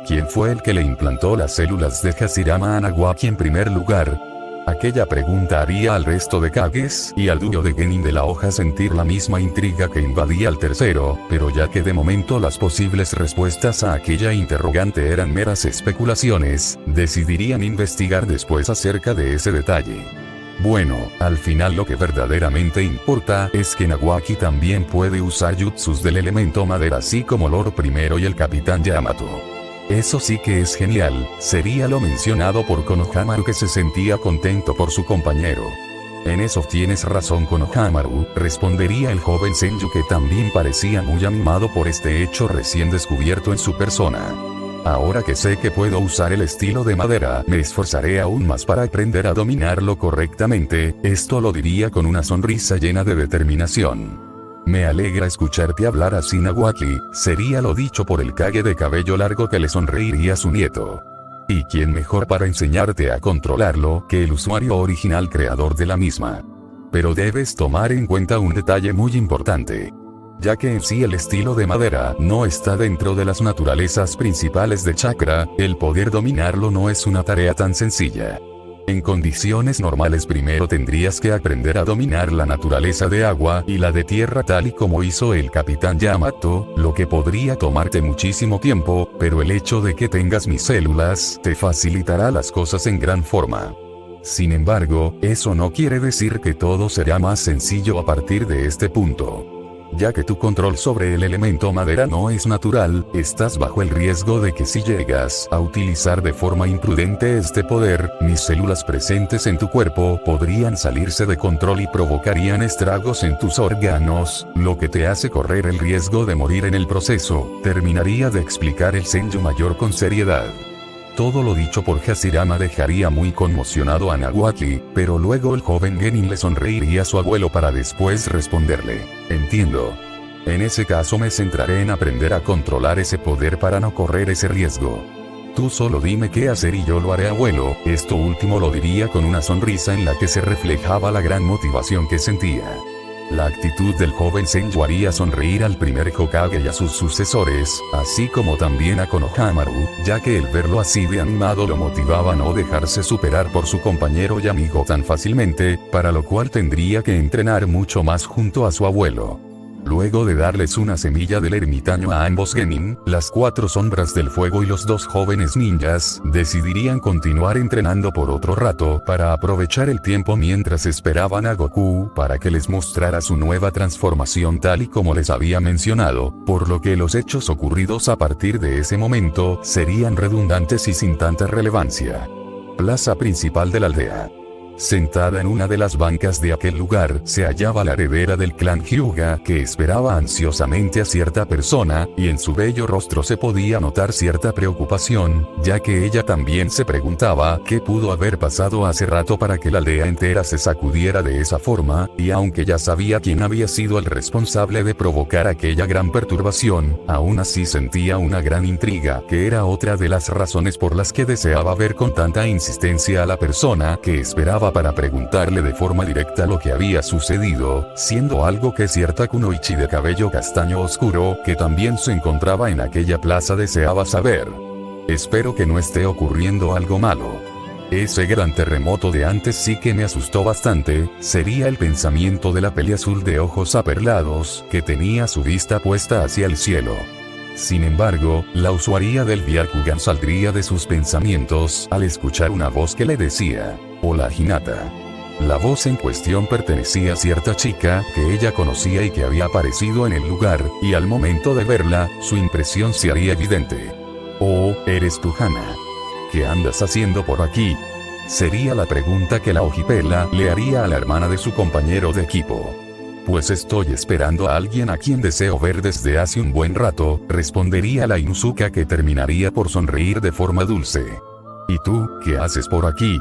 ¿Quién fue el que le implantó las células de Hashirama a Nawaki en primer lugar? Aquella pregunta haría al resto de Kages y al dúo de Genin de la hoja sentir la misma intriga que invadía al tercero, pero ya que de momento las posibles respuestas a aquella interrogante eran meras especulaciones, decidirían investigar después acerca de ese detalle. Bueno, al final lo que verdaderamente importa es que Nawaki también puede usar jutsus del elemento madera, así como Lord I y el Capitán Yamato. Eso sí que es genial, sería lo mencionado por Konohamaru, que se sentía contento por su compañero. En eso tienes razón, Konohamaru, respondería el joven Senju, que también parecía muy animado por este hecho recién descubierto en su persona. Ahora que sé que puedo usar el estilo de madera, me esforzaré aún más para aprender a dominarlo correctamente, esto lo diría con una sonrisa llena de determinación. Me alegra escucharte hablar así, Nawaki, sería lo dicho por el Kage de cabello largo, que le sonreiría a su nieto. ¿Y quién mejor para enseñarte a controlarlo que el usuario original creador de la misma? Pero debes tomar en cuenta un detalle muy importante. Ya que en sí el estilo de madera no está dentro de las naturalezas principales de chakra, el poder dominarlo no es una tarea tan sencilla. En condiciones normales primero tendrías que aprender a dominar la naturaleza de agua y la de tierra tal y como hizo el Capitán Yamato, lo que podría tomarte muchísimo tiempo, pero el hecho de que tengas mis células te facilitará las cosas en gran forma. Sin embargo, eso no quiere decir que todo será más sencillo a partir de este punto. Ya que tu control sobre el elemento madera no es natural, estás bajo el riesgo de que si llegas a utilizar de forma imprudente este poder, mis células presentes en tu cuerpo podrían salirse de control y provocarían estragos en tus órganos, lo que te hace correr el riesgo de morir en el proceso. Terminaría de explicar el Senju mayor con seriedad. Todo lo dicho por Hashirama dejaría muy conmocionado a Nahuatl, pero luego el joven genin le sonreiría a su abuelo para después responderle: entiendo. En ese caso me centraré en aprender a controlar ese poder para no correr ese riesgo. Tú solo dime qué hacer y yo lo haré, abuelo. Esto último lo diría con una sonrisa en la que se reflejaba la gran motivación que sentía. La actitud del joven Senju haría sonreír al primer Hokage y a sus sucesores, así como también a Konohamaru, ya que el verlo así de animado lo motivaba a no dejarse superar por su compañero y amigo tan fácilmente, para lo cual tendría que entrenar mucho más junto a su abuelo. Luego de darles una semilla del ermitaño a ambos genin, las 4 sombras del fuego y los 2 jóvenes ninjas decidirían continuar entrenando por otro rato para aprovechar el tiempo mientras esperaban a Goku para que les mostrara su nueva transformación tal y como les había mencionado, por lo que los hechos ocurridos a partir de ese momento serían redundantes y sin tanta relevancia. Plaza principal de la aldea. Sentada en una de las bancas de aquel lugar se hallaba la heredera del clan Hyuga, que esperaba ansiosamente a cierta persona, y en su bello rostro se podía notar cierta preocupación, ya que ella también se preguntaba qué pudo haber pasado hace rato para que la aldea entera se sacudiera de esa forma, y aunque ya sabía quién había sido el responsable de provocar aquella gran perturbación, aún así sentía una gran intriga, que era otra de las razones por las que deseaba ver con tanta insistencia a la persona que esperaba para preguntarle de forma directa lo que había sucedido, siendo algo que cierta kunoichi de cabello castaño oscuro, que también se encontraba en aquella plaza, deseaba saber. Espero que no esté ocurriendo algo malo. Ese gran terremoto de antes sí que me asustó bastante, sería el pensamiento de la peli azul de ojos aperlados, que tenía su vista puesta hacia el cielo. Sin embargo, la usuaria del Byakugan saldría de sus pensamientos al escuchar una voz que le decía: hola Hinata. La voz en cuestión pertenecía a cierta chica que ella conocía y que había aparecido en el lugar, y al momento de verla, su impresión se haría evidente. Oh, ¿eres tú, Hana? ¿Qué andas haciendo por aquí? Sería la pregunta que la ojipela le haría a la hermana de su compañero de equipo. Pues estoy esperando a alguien a quien deseo ver desde hace un buen rato, respondería la Inuzuka, que terminaría por sonreír de forma dulce. ¿Y tú, qué haces por aquí?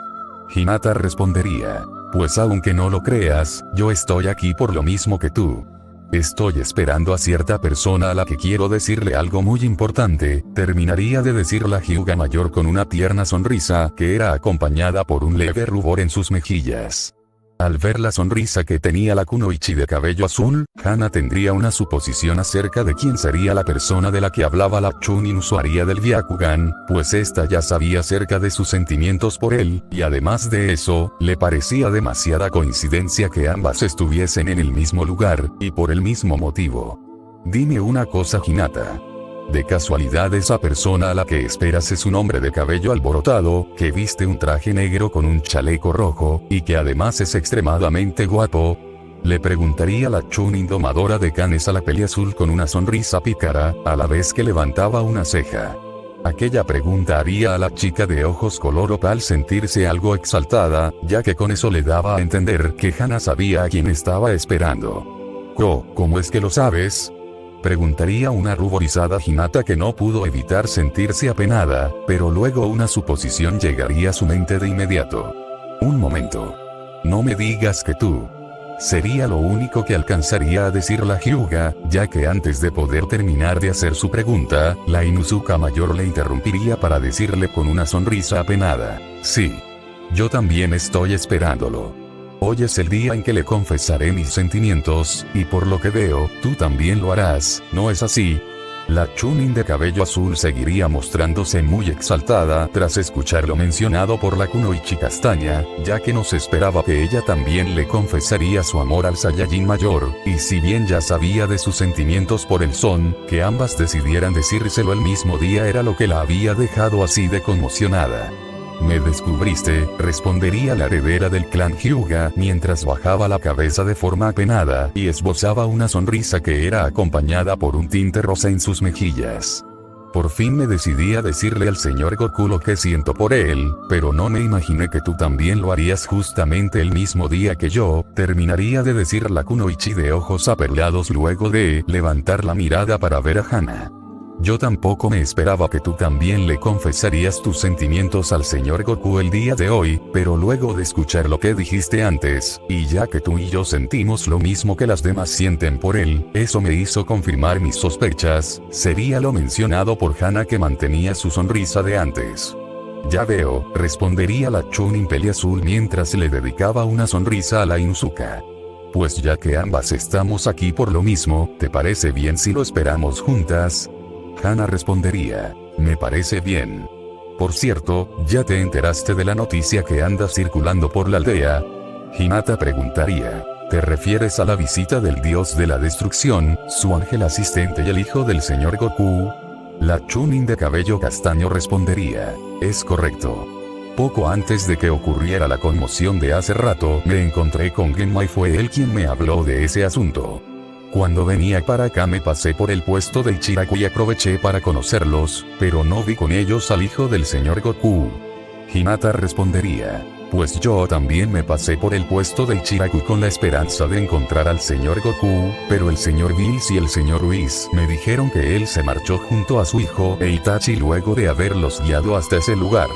Hinata respondería: pues aunque no lo creas, yo estoy aquí por lo mismo que tú. Estoy esperando a cierta persona a la que quiero decirle algo muy importante, terminaría de decir la Hyuga mayor con una tierna sonrisa que era acompañada por un leve rubor en sus mejillas. Al ver la sonrisa que tenía la kunoichi de cabello azul, Hana tendría una suposición acerca de quién sería la persona de la que hablaba la Chunin usuaria del Byakugan, pues ésta ya sabía acerca de sus sentimientos por él, y además de eso, le parecía demasiada coincidencia que ambas estuviesen en el mismo lugar, y por el mismo motivo. Dime una cosa, Hinata. ¿De casualidad esa persona a la que esperas es un hombre de cabello alborotado, que viste un traje negro con un chaleco rojo, y que además es extremadamente guapo? Le preguntaría la Chunin domadora de canes a la peli azul con una sonrisa pícara, a la vez que levantaba una ceja. Aquella pregunta haría a la chica de ojos color opal sentirse algo exaltada, ya que con eso le daba a entender que Hana sabía a quién estaba esperando. ¿Cómo es que lo sabes? Preguntaría una ruborizada Hinata, que no pudo evitar sentirse apenada, pero luego una suposición llegaría a su mente de inmediato. Un momento. No me digas que tú. Sería lo único que alcanzaría a decir la Hyuga, ya que antes de poder terminar de hacer su pregunta, la Inuzuka mayor le interrumpiría para decirle con una sonrisa apenada: sí. Yo también estoy esperándolo. Hoy es el día en que le confesaré mis sentimientos, y por lo que veo, tú también lo harás, ¿no es así? La Chunin de cabello azul seguiría mostrándose muy exaltada tras escuchar lo mencionado por la Kunoichi castaña, ya que no se esperaba que ella también le confesaría su amor al Saiyajin mayor, y si bien ya sabía de sus sentimientos por el Son, que ambas decidieran decírselo el mismo día era lo que la había dejado así de conmocionada. Me descubriste, respondería la heredera del clan Hyuga mientras bajaba la cabeza de forma apenada y esbozaba una sonrisa que era acompañada por un tinte rosa en sus mejillas. Por fin me decidí a decirle al señor Goku lo que siento por él, pero no me imaginé que tú también lo harías justamente el mismo día que yo, terminaría de decir la Kunoichi de ojos aperlados luego de levantar la mirada para ver a Hana. Yo tampoco me esperaba que tú también le confesarías tus sentimientos al señor Goku el día de hoy, pero luego de escuchar lo que dijiste antes, y ya que tú y yo sentimos lo mismo que las demás sienten por él, eso me hizo confirmar mis sospechas, sería lo mencionado por Hana que mantenía su sonrisa de antes. Ya veo, respondería la Chunin peliazul mientras le dedicaba una sonrisa a la Inuzuka. Pues ya que ambas estamos aquí por lo mismo, ¿te parece bien si lo esperamos juntas? Hana respondería, me parece bien. Por cierto, ¿ya te enteraste de la noticia que anda circulando por la aldea? Hinata preguntaría, ¿te refieres a la visita del dios de la destrucción, su ángel asistente y el hijo del señor Goku? La Chunin de cabello castaño respondería, es correcto. Poco antes de que ocurriera la conmoción de hace rato, me encontré con Genma y fue él quien me habló de ese asunto. Cuando venía para acá me pasé por el puesto de Ichiraku y aproveché para conocerlos, pero no vi con ellos al hijo del señor Goku. Hinata respondería, pues yo también me pasé por el puesto de Ichiraku con la esperanza de encontrar al señor Goku, pero el señor Bills y el señor Whis me dijeron que él se marchó junto a su hijo e Itachi luego de haberlos guiado hasta ese lugar.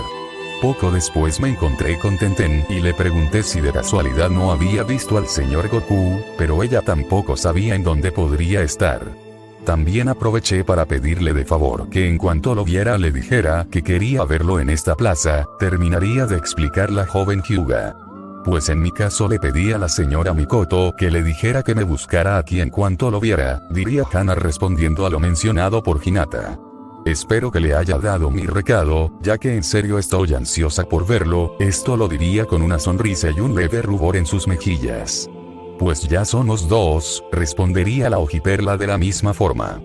Poco después me encontré con Tenten y le pregunté si de casualidad no había visto al señor Goku, pero ella tampoco sabía en dónde podría estar. También aproveché para pedirle de favor que en cuanto lo viera le dijera que quería verlo en esta plaza, terminaría de explicar la joven Hyuga. Pues en mi caso le pedí a la señora Mikoto que le dijera que me buscara aquí en cuanto lo viera, diría Hana respondiendo a lo mencionado por Hinata. Espero que le haya dado mi recado, ya que en serio estoy ansiosa por verlo, esto lo diría con una sonrisa y un leve rubor en sus mejillas. Pues ya somos dos, respondería la ojiperla de la misma forma.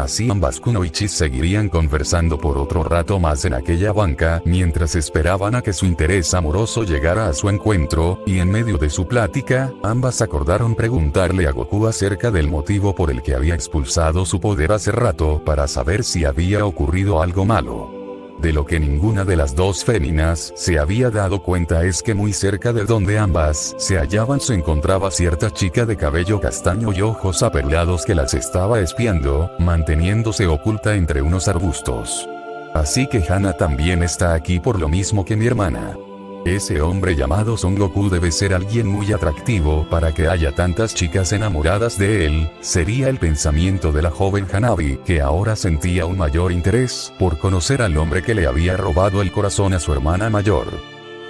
Así ambas kunoichis seguirían conversando por otro rato más en aquella banca, mientras esperaban a que su interés amoroso llegara a su encuentro, y en medio de su plática, ambas acordaron preguntarle a Goku acerca del motivo por el que había expulsado su poder hace rato para saber si había ocurrido algo malo. De lo que ninguna de las dos féminas se había dado cuenta es que muy cerca de donde ambas se hallaban se encontraba cierta chica de cabello castaño y ojos aperlados que las estaba espiando, manteniéndose oculta entre unos arbustos. Así que Hana también está aquí por lo mismo que mi hermana. Ese hombre llamado Son Goku debe ser alguien muy atractivo para que haya tantas chicas enamoradas de él, sería el pensamiento de la joven Hanabi, que ahora sentía un mayor interés por conocer al hombre que le había robado el corazón a su hermana mayor.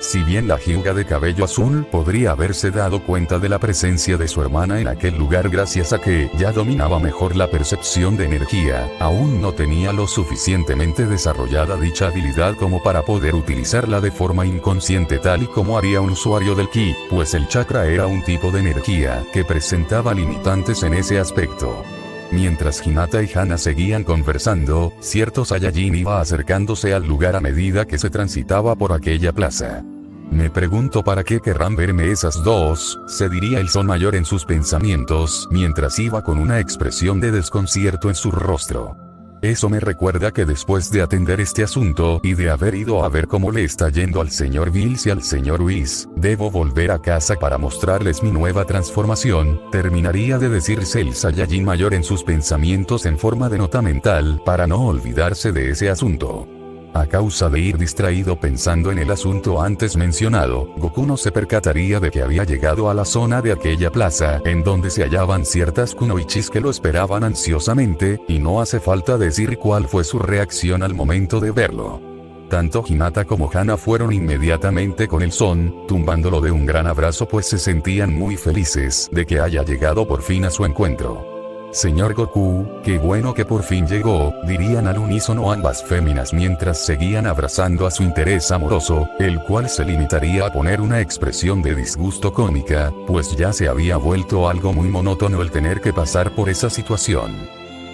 Si bien la Hyuga de cabello azul podría haberse dado cuenta de la presencia de su hermana en aquel lugar gracias a que ya dominaba mejor la percepción de energía, aún no tenía lo suficientemente desarrollada dicha habilidad como para poder utilizarla de forma inconsciente tal y como haría un usuario del ki, pues el chakra era un tipo de energía que presentaba limitantes en ese aspecto. Mientras Hinata y Hana seguían conversando, cierto Saiyajin iba acercándose al lugar a medida que se transitaba por aquella plaza. Me pregunto para qué querrán verme esas dos, se diría el Son mayor en sus pensamientos, mientras iba con una expresión de desconcierto en su rostro. Eso me recuerda que después de atender este asunto y de haber ido a ver cómo le está yendo al señor Bills y al señor Whis, debo volver a casa para mostrarles mi nueva transformación, terminaría de decirse el Saiyajin mayor en sus pensamientos en forma de nota mental para no olvidarse de ese asunto. A causa de ir distraído pensando en el asunto antes mencionado, Goku no se percataría de que había llegado a la zona de aquella plaza, en donde se hallaban ciertas kunoichis que lo esperaban ansiosamente, y no hace falta decir cuál fue su reacción al momento de verlo. Tanto Hinata como Hana fueron inmediatamente con el Son, tumbándolo de un gran abrazo pues se sentían muy felices de que haya llegado por fin a su encuentro. Señor Goku, qué bueno que por fin llegó, dirían al unísono ambas féminas mientras seguían abrazando a su interés amoroso, el cual se limitaría a poner una expresión de disgusto cómica, pues ya se había vuelto algo muy monótono el tener que pasar por esa situación.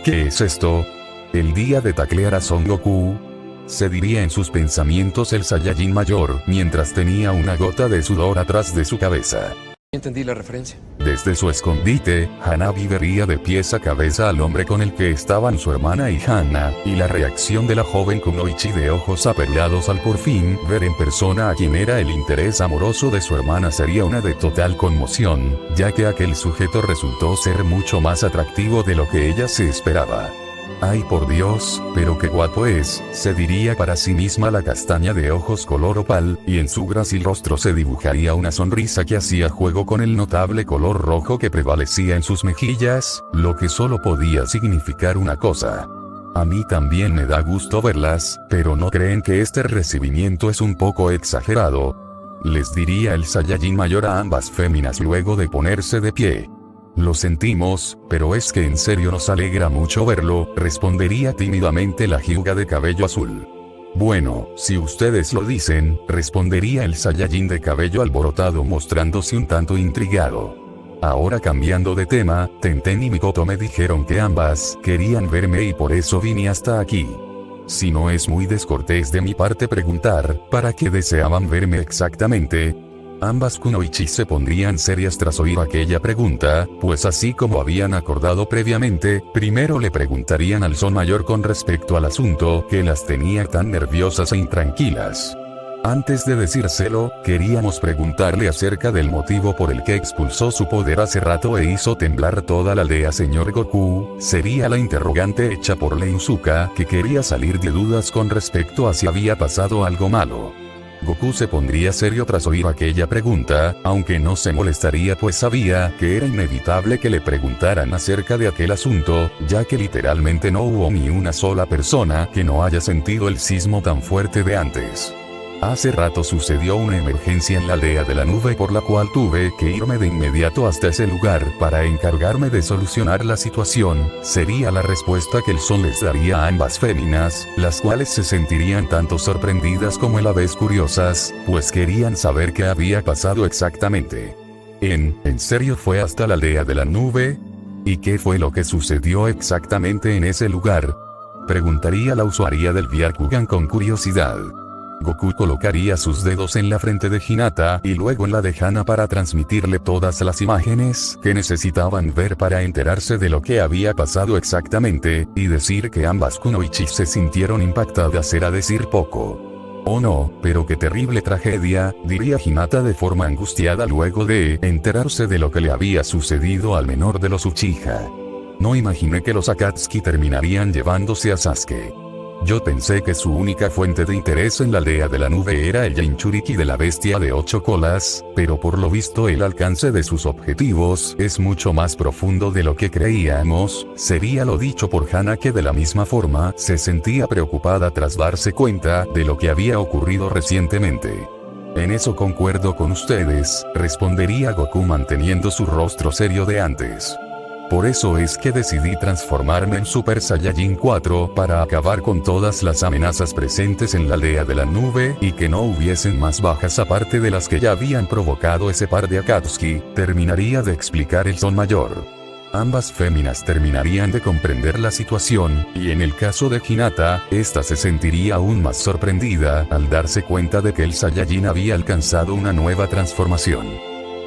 ¿Qué es esto? ¿El día de taclear a Son Goku? Se diría en sus pensamientos el Saiyajin mayor, mientras tenía una gota de sudor atrás de su cabeza. Entendí la referencia. Desde su escondite, Hanabi vería de pies a cabeza al hombre con el que estaban su hermana y Hana, y la reacción de la joven Kunoichi de ojos aperlados al por fin ver en persona a quien era el interés amoroso de su hermana sería una de total conmoción, ya que aquel sujeto resultó ser mucho más atractivo de lo que ella se esperaba. Ay por Dios, pero qué guapo es, se diría para sí misma la castaña de ojos color opal, y en su grácil rostro se dibujaría una sonrisa que hacía juego con el notable color rojo que prevalecía en sus mejillas, lo que solo podía significar una cosa. A mí también me da gusto verlas, pero ¿no creen que este recibimiento es un poco exagerado? Les diría el Saiyajin mayor a ambas féminas luego de ponerse de pie. Lo sentimos, pero es que en serio nos alegra mucho verlo, respondería tímidamente la Hyuga de cabello azul. Bueno, si ustedes lo dicen, respondería el Saiyajin de cabello alborotado mostrándose un tanto intrigado. Ahora cambiando de tema, Tenten y Mikoto me dijeron que ambas querían verme y por eso vine hasta aquí. Si no es muy descortés de mi parte preguntar, ¿para qué deseaban verme exactamente? Ambas kunoichi se pondrían serias tras oír aquella pregunta, pues así como habían acordado previamente, primero le preguntarían al Son mayor con respecto al asunto que las tenía tan nerviosas e intranquilas. Antes de decírselo, queríamos preguntarle acerca del motivo por el que expulsó su poder hace rato e hizo temblar toda la aldea. Señor Goku, sería la interrogante hecha por Leisuka, que quería salir de dudas con respecto a si había pasado algo malo. Goku se pondría serio tras oír aquella pregunta, aunque no se molestaría pues sabía que era inevitable que le preguntaran acerca de aquel asunto, ya que literalmente no hubo ni una sola persona que no haya sentido el sismo tan fuerte de antes. Hace rato sucedió una emergencia en la aldea de la nube por la cual tuve que irme de inmediato hasta ese lugar para encargarme de solucionar la situación, sería la respuesta que el Son les daría a ambas féminas, las cuales se sentirían tanto sorprendidas como a la vez curiosas, pues querían saber qué había pasado exactamente. ¿En serio fue hasta la aldea de la nube? ¿Y qué fue lo que sucedió exactamente en ese lugar? Preguntaría la usuaria del Byakugan con curiosidad. Goku colocaría sus dedos en la frente de Hinata y luego en la de Hana para transmitirle todas las imágenes que necesitaban ver para enterarse de lo que había pasado exactamente, y decir que ambas kunoichi se sintieron impactadas era decir poco. Oh no, pero qué terrible tragedia, diría Hinata de forma angustiada luego de enterarse de lo que le había sucedido al menor de los Uchiha. No imaginé que los Akatsuki terminarían llevándose a Sasuke. Yo pensé que su única fuente de interés en la aldea de la nube era el Jinchuriki de la bestia de 8 colas, pero por lo visto el alcance de sus objetivos es mucho más profundo de lo que creíamos, sería lo dicho por Hana, que de la misma forma se sentía preocupada tras darse cuenta de lo que había ocurrido recientemente. En eso concuerdo con ustedes, respondería Goku manteniendo su rostro serio de antes. Por eso es que decidí transformarme en Super Saiyajin 4 para acabar con todas las amenazas presentes en la aldea de la nube y que no hubiesen más bajas aparte de las que ya habían provocado ese par de Akatsuki, terminaría de explicar el Son mayor. Ambas féminas terminarían de comprender la situación, y en el caso de Hinata, esta se sentiría aún más sorprendida al darse cuenta de que el Saiyajin había alcanzado una nueva transformación.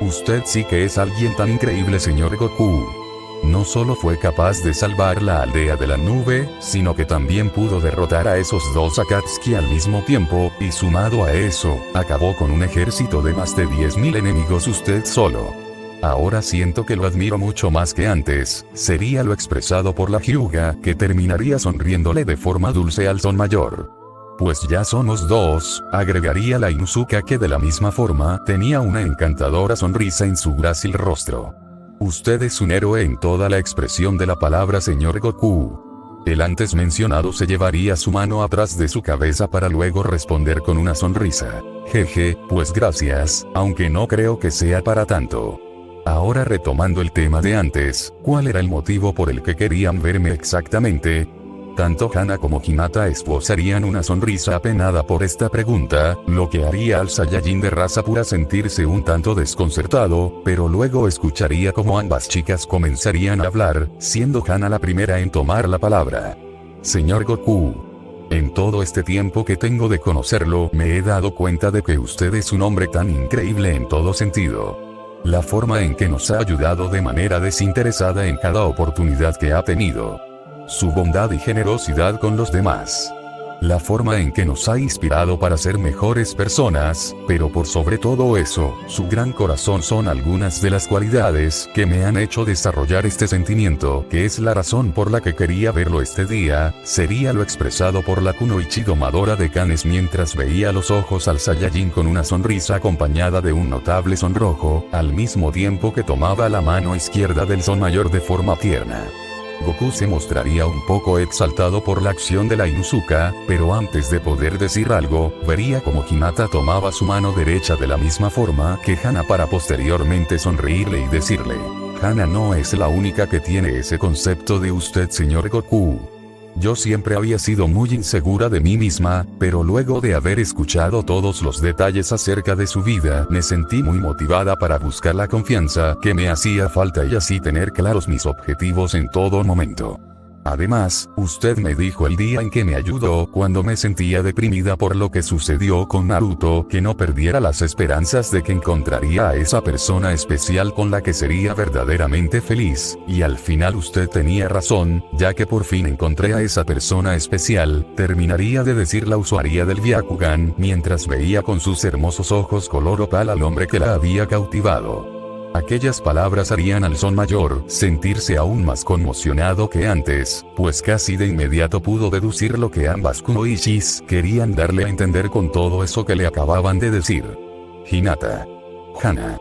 Usted sí que es alguien tan increíble, señor Goku. No solo fue capaz de salvar la aldea de la nube, sino que también pudo derrotar a esos dos Akatsuki al mismo tiempo, y sumado a eso, acabó con un ejército de más de 10.000 enemigos usted solo. Ahora siento que lo admiro mucho más que antes, sería lo expresado por la Hyuga, que terminaría sonriéndole de forma dulce al Son mayor. Pues ya somos dos, agregaría la Inuzuka, que de la misma forma tenía una encantadora sonrisa en su grácil rostro. Usted es un héroe en toda la expresión de la palabra, señor Goku. El antes mencionado se llevaría su mano atrás de su cabeza para luego responder con una sonrisa. Jeje, pues gracias, aunque no creo que sea para tanto. Ahora retomando el tema de antes, ¿cuál era el motivo por el que querían verme exactamente? Tanto Hana como Hinata esbozarían una sonrisa apenada por esta pregunta, lo que haría al Saiyajin de raza pura sentirse un tanto desconcertado, pero luego escucharía como ambas chicas comenzarían a hablar, siendo Hana la primera en tomar la palabra. Señor Goku. En todo este tiempo que tengo de conocerlo, me he dado cuenta de que usted es un hombre tan increíble en todo sentido. La forma en que nos ha ayudado de manera desinteresada en cada oportunidad que ha tenido. Su bondad y generosidad con los demás. La forma en que nos ha inspirado para ser mejores personas, pero por sobre todo eso, su gran corazón son algunas de las cualidades que me han hecho desarrollar este sentimiento, que es la razón por la que quería verlo este día, sería lo expresado por la Kunoichi domadora de canes mientras veía los ojos al Saiyajin con una sonrisa acompañada de un notable sonrojo, al mismo tiempo que tomaba la mano izquierda del Son Mayor de forma tierna. Goku se mostraría un poco exaltado por la acción de la Inuzuka, pero antes de poder decir algo, vería como Hinata tomaba su mano derecha de la misma forma que Hana para posteriormente sonreírle y decirle: Hana no es la única que tiene ese concepto de usted, señor Goku. Yo siempre había sido muy insegura de mí misma, pero luego de haber escuchado todos los detalles acerca de su vida, me sentí muy motivada para buscar la confianza que me hacía falta y así tener claros mis objetivos en todo momento. Además, usted me dijo el día en que me ayudó cuando me sentía deprimida por lo que sucedió con Naruto que no perdiera las esperanzas de que encontraría a esa persona especial con la que sería verdaderamente feliz, y al final usted tenía razón, ya que por fin encontré a esa persona especial, terminaría de decir la usuaria del Byakugan mientras veía con sus hermosos ojos color opal al hombre que la había cautivado. Aquellas palabras harían al Son Mayor sentirse aún más conmocionado que antes, pues casi de inmediato pudo deducir lo que ambas Kunoichis querían darle a entender con todo eso que le acababan de decir. Hinata. Hana.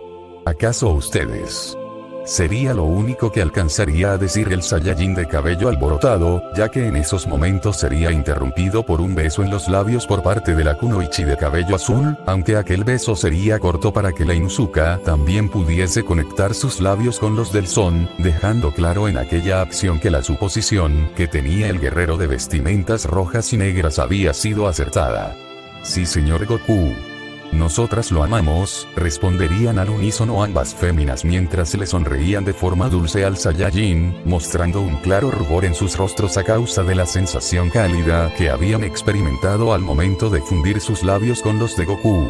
¿Acaso ustedes? Sería lo único que alcanzaría a decir el Saiyajin de cabello alborotado, ya que en esos momentos sería interrumpido por un beso en los labios por parte de la Kunoichi de cabello azul, aunque aquel beso sería corto para que la Inuzuka también pudiese conectar sus labios con los del Son, dejando claro en aquella acción que la suposición que tenía el guerrero de vestimentas rojas y negras había sido acertada. Sí, señor Goku. Nosotras lo amamos, responderían al unísono ambas féminas mientras le sonreían de forma dulce al Saiyajin, mostrando un claro rubor en sus rostros a causa de la sensación cálida que habían experimentado al momento de fundir sus labios con los de Goku.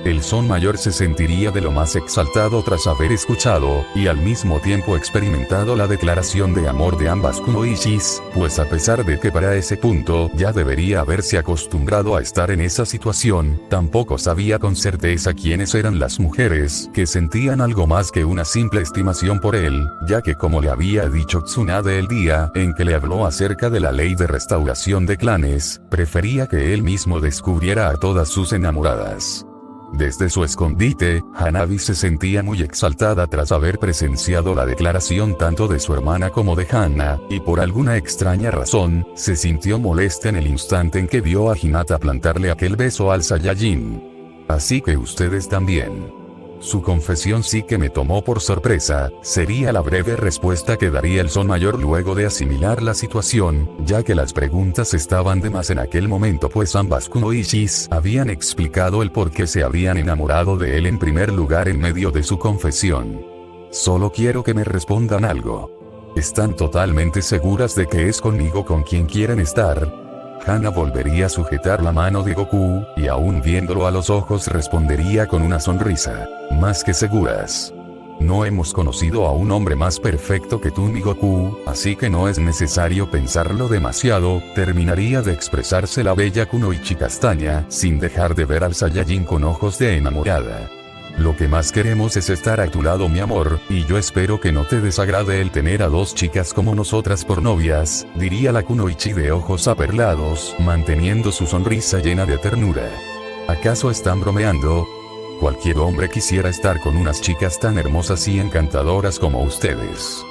El Son Mayor se sentiría de lo más exaltado tras haber escuchado, y al mismo tiempo experimentado la declaración de amor de ambas Kunoichis, pues a pesar de que para ese punto ya debería haberse acostumbrado a estar en esa situación, tampoco sabía con certeza quiénes eran las mujeres que sentían algo más que una simple estimación por él, ya que como le había dicho Tsunade el día en que le habló acerca de la ley de restauración de clanes, prefería que él mismo descubriera a todas sus enamoradas. Desde su escondite, Hanabi se sentía muy exaltada tras haber presenciado la declaración tanto de su hermana como de Hana, y por alguna extraña razón, se sintió molesta en el instante en que vio a Hinata plantarle aquel beso al Saiyajin. Así que ustedes también. Su confesión sí que me tomó por sorpresa, sería la breve respuesta que daría el Son Mayor luego de asimilar la situación, ya que las preguntas estaban de más en aquel momento pues ambas Kunoichis habían explicado el por qué se habían enamorado de él en primer lugar en medio de su confesión. Solo quiero que me respondan algo. ¿Están totalmente seguras de que es conmigo con quien quieren estar? Hana volvería a sujetar la mano de Goku, y aún viéndolo a los ojos respondería con una sonrisa. Más que seguras. No hemos conocido a un hombre más perfecto que tú, mi Goku, así que no es necesario pensarlo demasiado, terminaría de expresarse la bella Kunoichi castaña, sin dejar de ver al Saiyajin con ojos de enamorada. Lo que más queremos es estar a tu lado, mi amor, y yo espero que no te desagrade el tener a dos chicas como nosotras por novias, diría la Kunoichi de ojos aperlados, manteniendo su sonrisa llena de ternura. ¿Acaso están bromeando? Cualquier hombre quisiera estar con unas chicas tan hermosas y encantadoras como ustedes.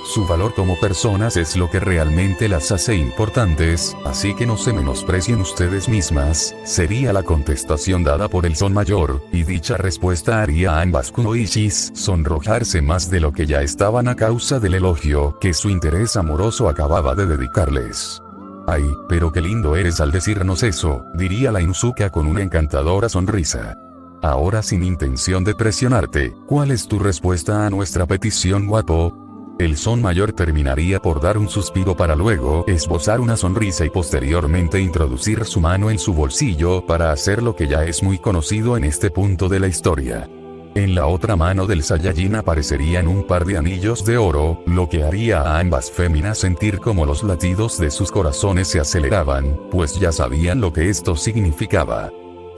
Su valor como personas es lo que realmente las hace importantes, así que no se menosprecien ustedes mismas, sería la contestación dada por el Son Mayor, y dicha respuesta haría a ambas kunoichis sonrojarse más de lo que ya estaban a causa del elogio que su interés amoroso acababa de dedicarles. Ay, pero qué lindo eres al decirnos eso, diría la Inuzuka con una encantadora sonrisa. Ahora, sin intención de presionarte, ¿cuál es tu respuesta a nuestra petición, guapo? El Son Mayor terminaría por dar un suspiro para luego esbozar una sonrisa y posteriormente introducir su mano en su bolsillo para hacer lo que ya es muy conocido en este punto de la historia. En la otra mano del Saiyajin aparecerían un par de anillos de oro, lo que haría a ambas féminas sentir como los latidos de sus corazones se aceleraban, pues ya sabían lo que esto significaba.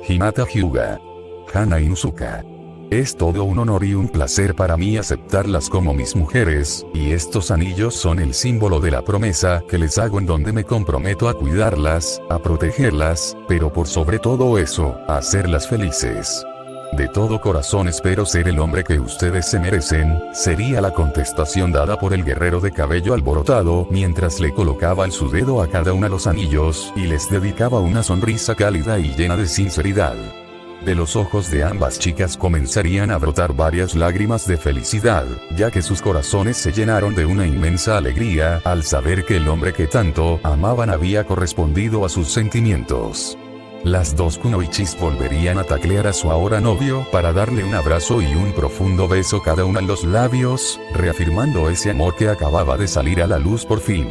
Hinata Hyuga. Hana Inuzuka. Es todo un honor y un placer para mí aceptarlas como mis mujeres, y estos anillos son el símbolo de la promesa que les hago en donde me comprometo a cuidarlas, a protegerlas, pero por sobre todo eso, a hacerlas felices. De todo corazón espero ser el hombre que ustedes se merecen, sería la contestación dada por el guerrero de cabello alborotado mientras le colocaba en su dedo a cada uno los anillos y les dedicaba una sonrisa cálida y llena de sinceridad. De los ojos de ambas chicas comenzarían a brotar varias lágrimas de felicidad, ya que sus corazones se llenaron de una inmensa alegría al saber que el hombre que tanto amaban había correspondido a sus sentimientos. Las dos kunoichis volverían a taclear a su ahora novio para darle un abrazo y un profundo beso cada una en los labios, reafirmando ese amor que acababa de salir a la luz por fin.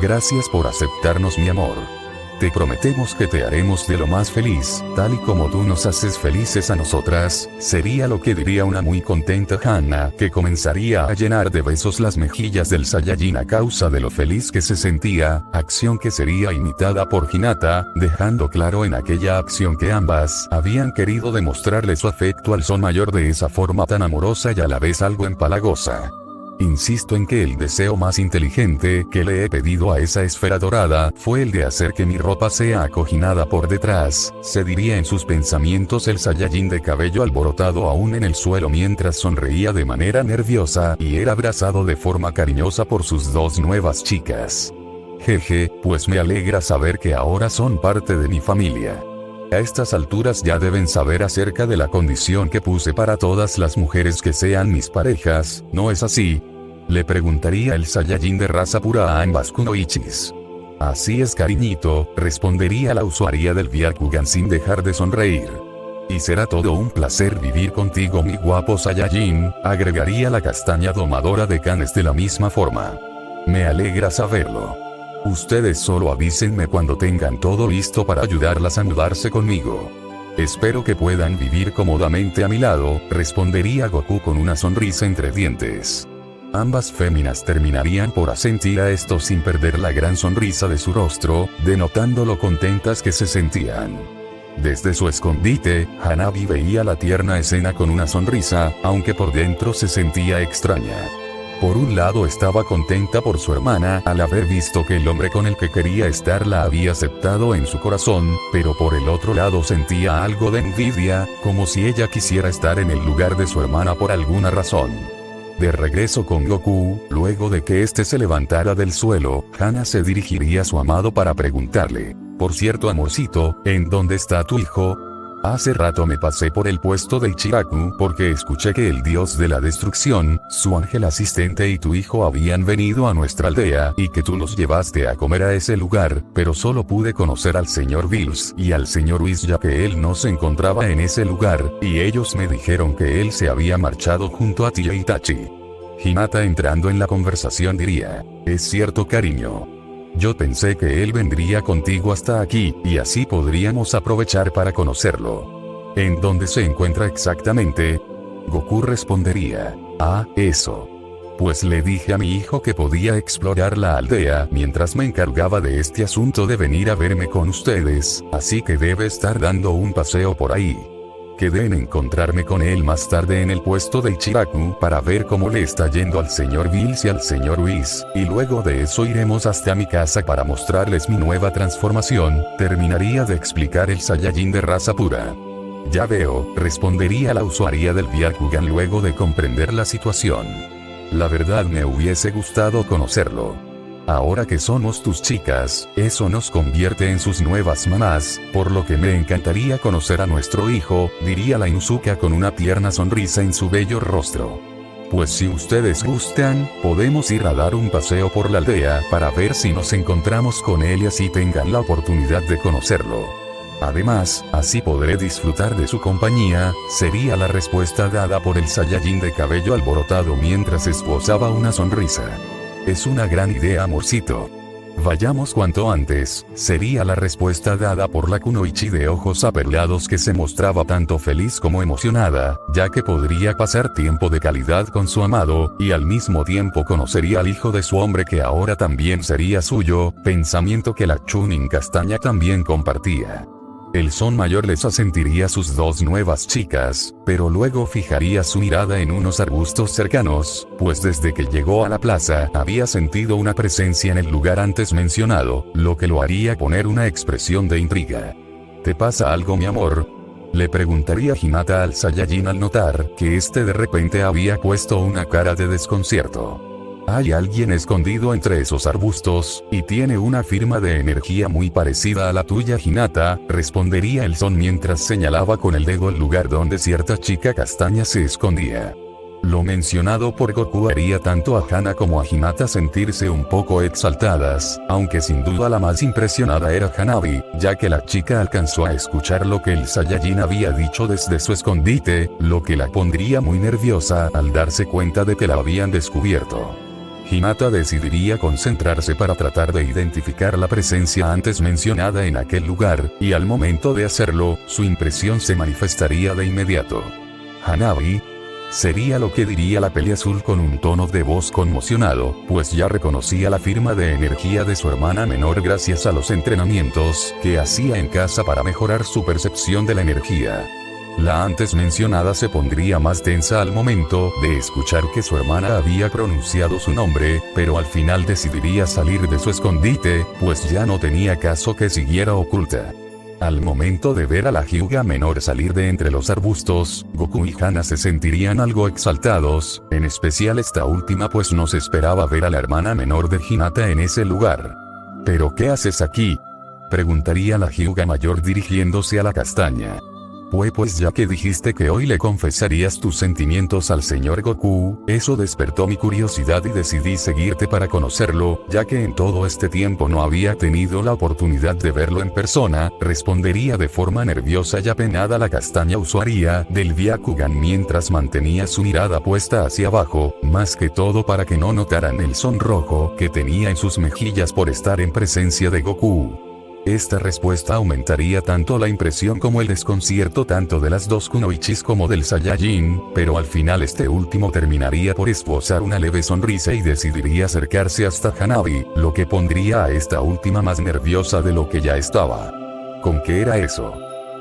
Gracias por aceptarnos, mi amor. Te prometemos que te haremos de lo más feliz, tal y como tú nos haces felices a nosotras, sería lo que diría una muy contenta Hana, que comenzaría a llenar de besos las mejillas del Saiyajin a causa de lo feliz que se sentía, acción que sería imitada por Hinata, dejando claro en aquella acción que ambas habían querido demostrarle su afecto al Son Mayor de esa forma tan amorosa y a la vez algo empalagosa. Insisto en que el deseo más inteligente que le he pedido a esa esfera dorada fue el de hacer que mi ropa sea acoginada por detrás, se diría en sus pensamientos el Saiyajin de cabello alborotado aún en el suelo mientras sonreía de manera nerviosa y era abrazado de forma cariñosa por sus dos nuevas chicas. Jeje, pues me alegra saber que ahora son parte de mi familia. A estas alturas ya deben saber acerca de la condición que puse para todas las mujeres que sean mis parejas, ¿no es así? Le preguntaría el Saiyajin de raza pura a ambas kunoichis. Así es, cariñito, respondería la usuaria del Byakugan sin dejar de sonreír. Y será todo un placer vivir contigo, mi guapo Saiyajin, agregaría la castaña domadora de Canes de la misma forma. Me alegra saberlo. Ustedes solo avísenme cuando tengan todo listo para ayudarlas a mudarse conmigo. Espero que puedan vivir cómodamente a mi lado, respondería Goku con una sonrisa entre dientes. Ambas féminas terminarían por asentir a esto sin perder la gran sonrisa de su rostro, denotando lo contentas que se sentían. Desde su escondite, Hanabi veía la tierna escena con una sonrisa, aunque por dentro se sentía extraña. Por un lado estaba contenta por su hermana al haber visto que el hombre con el que quería estar la había aceptado en su corazón, pero por el otro lado sentía algo de envidia, como si ella quisiera estar en el lugar de su hermana por alguna razón. De regreso con Goku, luego de que éste se levantara del suelo, Hana se dirigiría a su amado para preguntarle: por cierto, amorcito, ¿en dónde está tu hijo? Hace rato me pasé por el puesto de Ichiraku porque escuché que el dios de la destrucción, su ángel asistente y tu hijo habían venido a nuestra aldea y que tú los llevaste a comer a ese lugar, pero solo pude conocer al señor Bills y al señor Whis ya que él no se encontraba en ese lugar, y ellos me dijeron que él se había marchado junto a ti e Itachi. Hinata entrando en la conversación diría: es cierto, cariño. Yo pensé que él vendría contigo hasta aquí, y así podríamos aprovechar para conocerlo. ¿En dónde se encuentra exactamente? Goku respondería: ah, eso. Pues le dije a mi hijo que podía explorar la aldea mientras me encargaba de este asunto de venir a verme con ustedes, así que debe estar dando un paseo por ahí. Quedé en encontrarme con él más tarde en el puesto de Ichiraku para ver cómo le está yendo al señor Bills y al señor Whis, y luego de eso iremos hasta mi casa para mostrarles mi nueva transformación, terminaría de explicar el Saiyajin de raza pura. Ya veo, respondería la usuaria del Byakugan luego de comprender la situación. La verdad me hubiese gustado conocerlo. Ahora que somos tus chicas, eso nos convierte en sus nuevas mamás, por lo que me encantaría conocer a nuestro hijo, diría la Inuzuka con una tierna sonrisa en su bello rostro. Pues si ustedes gustan, podemos ir a dar un paseo por la aldea para ver si nos encontramos con él y así tengan la oportunidad de conocerlo. Además, así podré disfrutar de su compañía, sería la respuesta dada por el Saiyajin de cabello alborotado mientras esbozaba una sonrisa. Es una gran idea, amorcito. Vayamos cuanto antes, sería la respuesta dada por la Kunoichi de ojos aperlados que se mostraba tanto feliz como emocionada, ya que podría pasar tiempo de calidad con su amado, y al mismo tiempo conocería al hijo de su hombre que ahora también sería suyo, pensamiento que la Chunin castaña también compartía. El Son Mayor les asentiría a sus dos nuevas chicas, pero luego fijaría su mirada en unos arbustos cercanos, pues desde que llegó a la plaza había sentido una presencia en el lugar antes mencionado, lo que lo haría poner una expresión de intriga. ¿Te pasa algo, mi amor?, le preguntaría Hinata al Saiyajin al notar que este de repente había puesto una cara de desconcierto. Hay alguien escondido entre esos arbustos, y tiene una firma de energía muy parecida a la tuya, Hinata, respondería el Son mientras señalaba con el dedo el lugar donde cierta chica castaña se escondía. Lo mencionado por Goku haría tanto a Hana como a Hinata sentirse un poco exaltadas, aunque sin duda la más impresionada era Hanabi, ya que la chica alcanzó a escuchar lo que el Saiyajin había dicho desde su escondite, lo que la pondría muy nerviosa al darse cuenta de que la habían descubierto. Hinata decidiría concentrarse para tratar de identificar la presencia antes mencionada en aquel lugar, y al momento de hacerlo, su impresión se manifestaría de inmediato. Hanabi, sería lo que diría la peli azul con un tono de voz conmocionado, pues ya reconocía la firma de energía de su hermana menor gracias a los entrenamientos que hacía en casa para mejorar su percepción de la energía. La antes mencionada se pondría más tensa al momento de escuchar que su hermana había pronunciado su nombre, pero al final decidiría salir de su escondite, pues ya no tenía caso que siguiera oculta. Al momento de ver a la Hyuga menor salir de entre los arbustos, Goku y Hana se sentirían algo exaltados, en especial esta última pues no se esperaba ver a la hermana menor de Hinata en ese lugar. ¿Pero qué haces aquí?, preguntaría la Hyuga mayor dirigiéndose a la castaña. Pues ya que dijiste que hoy le confesarías tus sentimientos al señor Goku, eso despertó mi curiosidad y decidí seguirte para conocerlo, ya que en todo este tiempo no había tenido la oportunidad de verlo en persona, respondería de forma nerviosa y apenada la castaña usuaria del Byakugan mientras mantenía su mirada puesta hacia abajo, más que todo para que no notaran el sonrojo que tenía en sus mejillas por estar en presencia de Goku. Esta respuesta aumentaría tanto la impresión como el desconcierto tanto de las dos Kunoichis como del Saiyajin, pero al final este último terminaría por esbozar una leve sonrisa y decidiría acercarse hasta Hanabi, lo que pondría a esta última más nerviosa de lo que ya estaba. ¿Con qué era eso?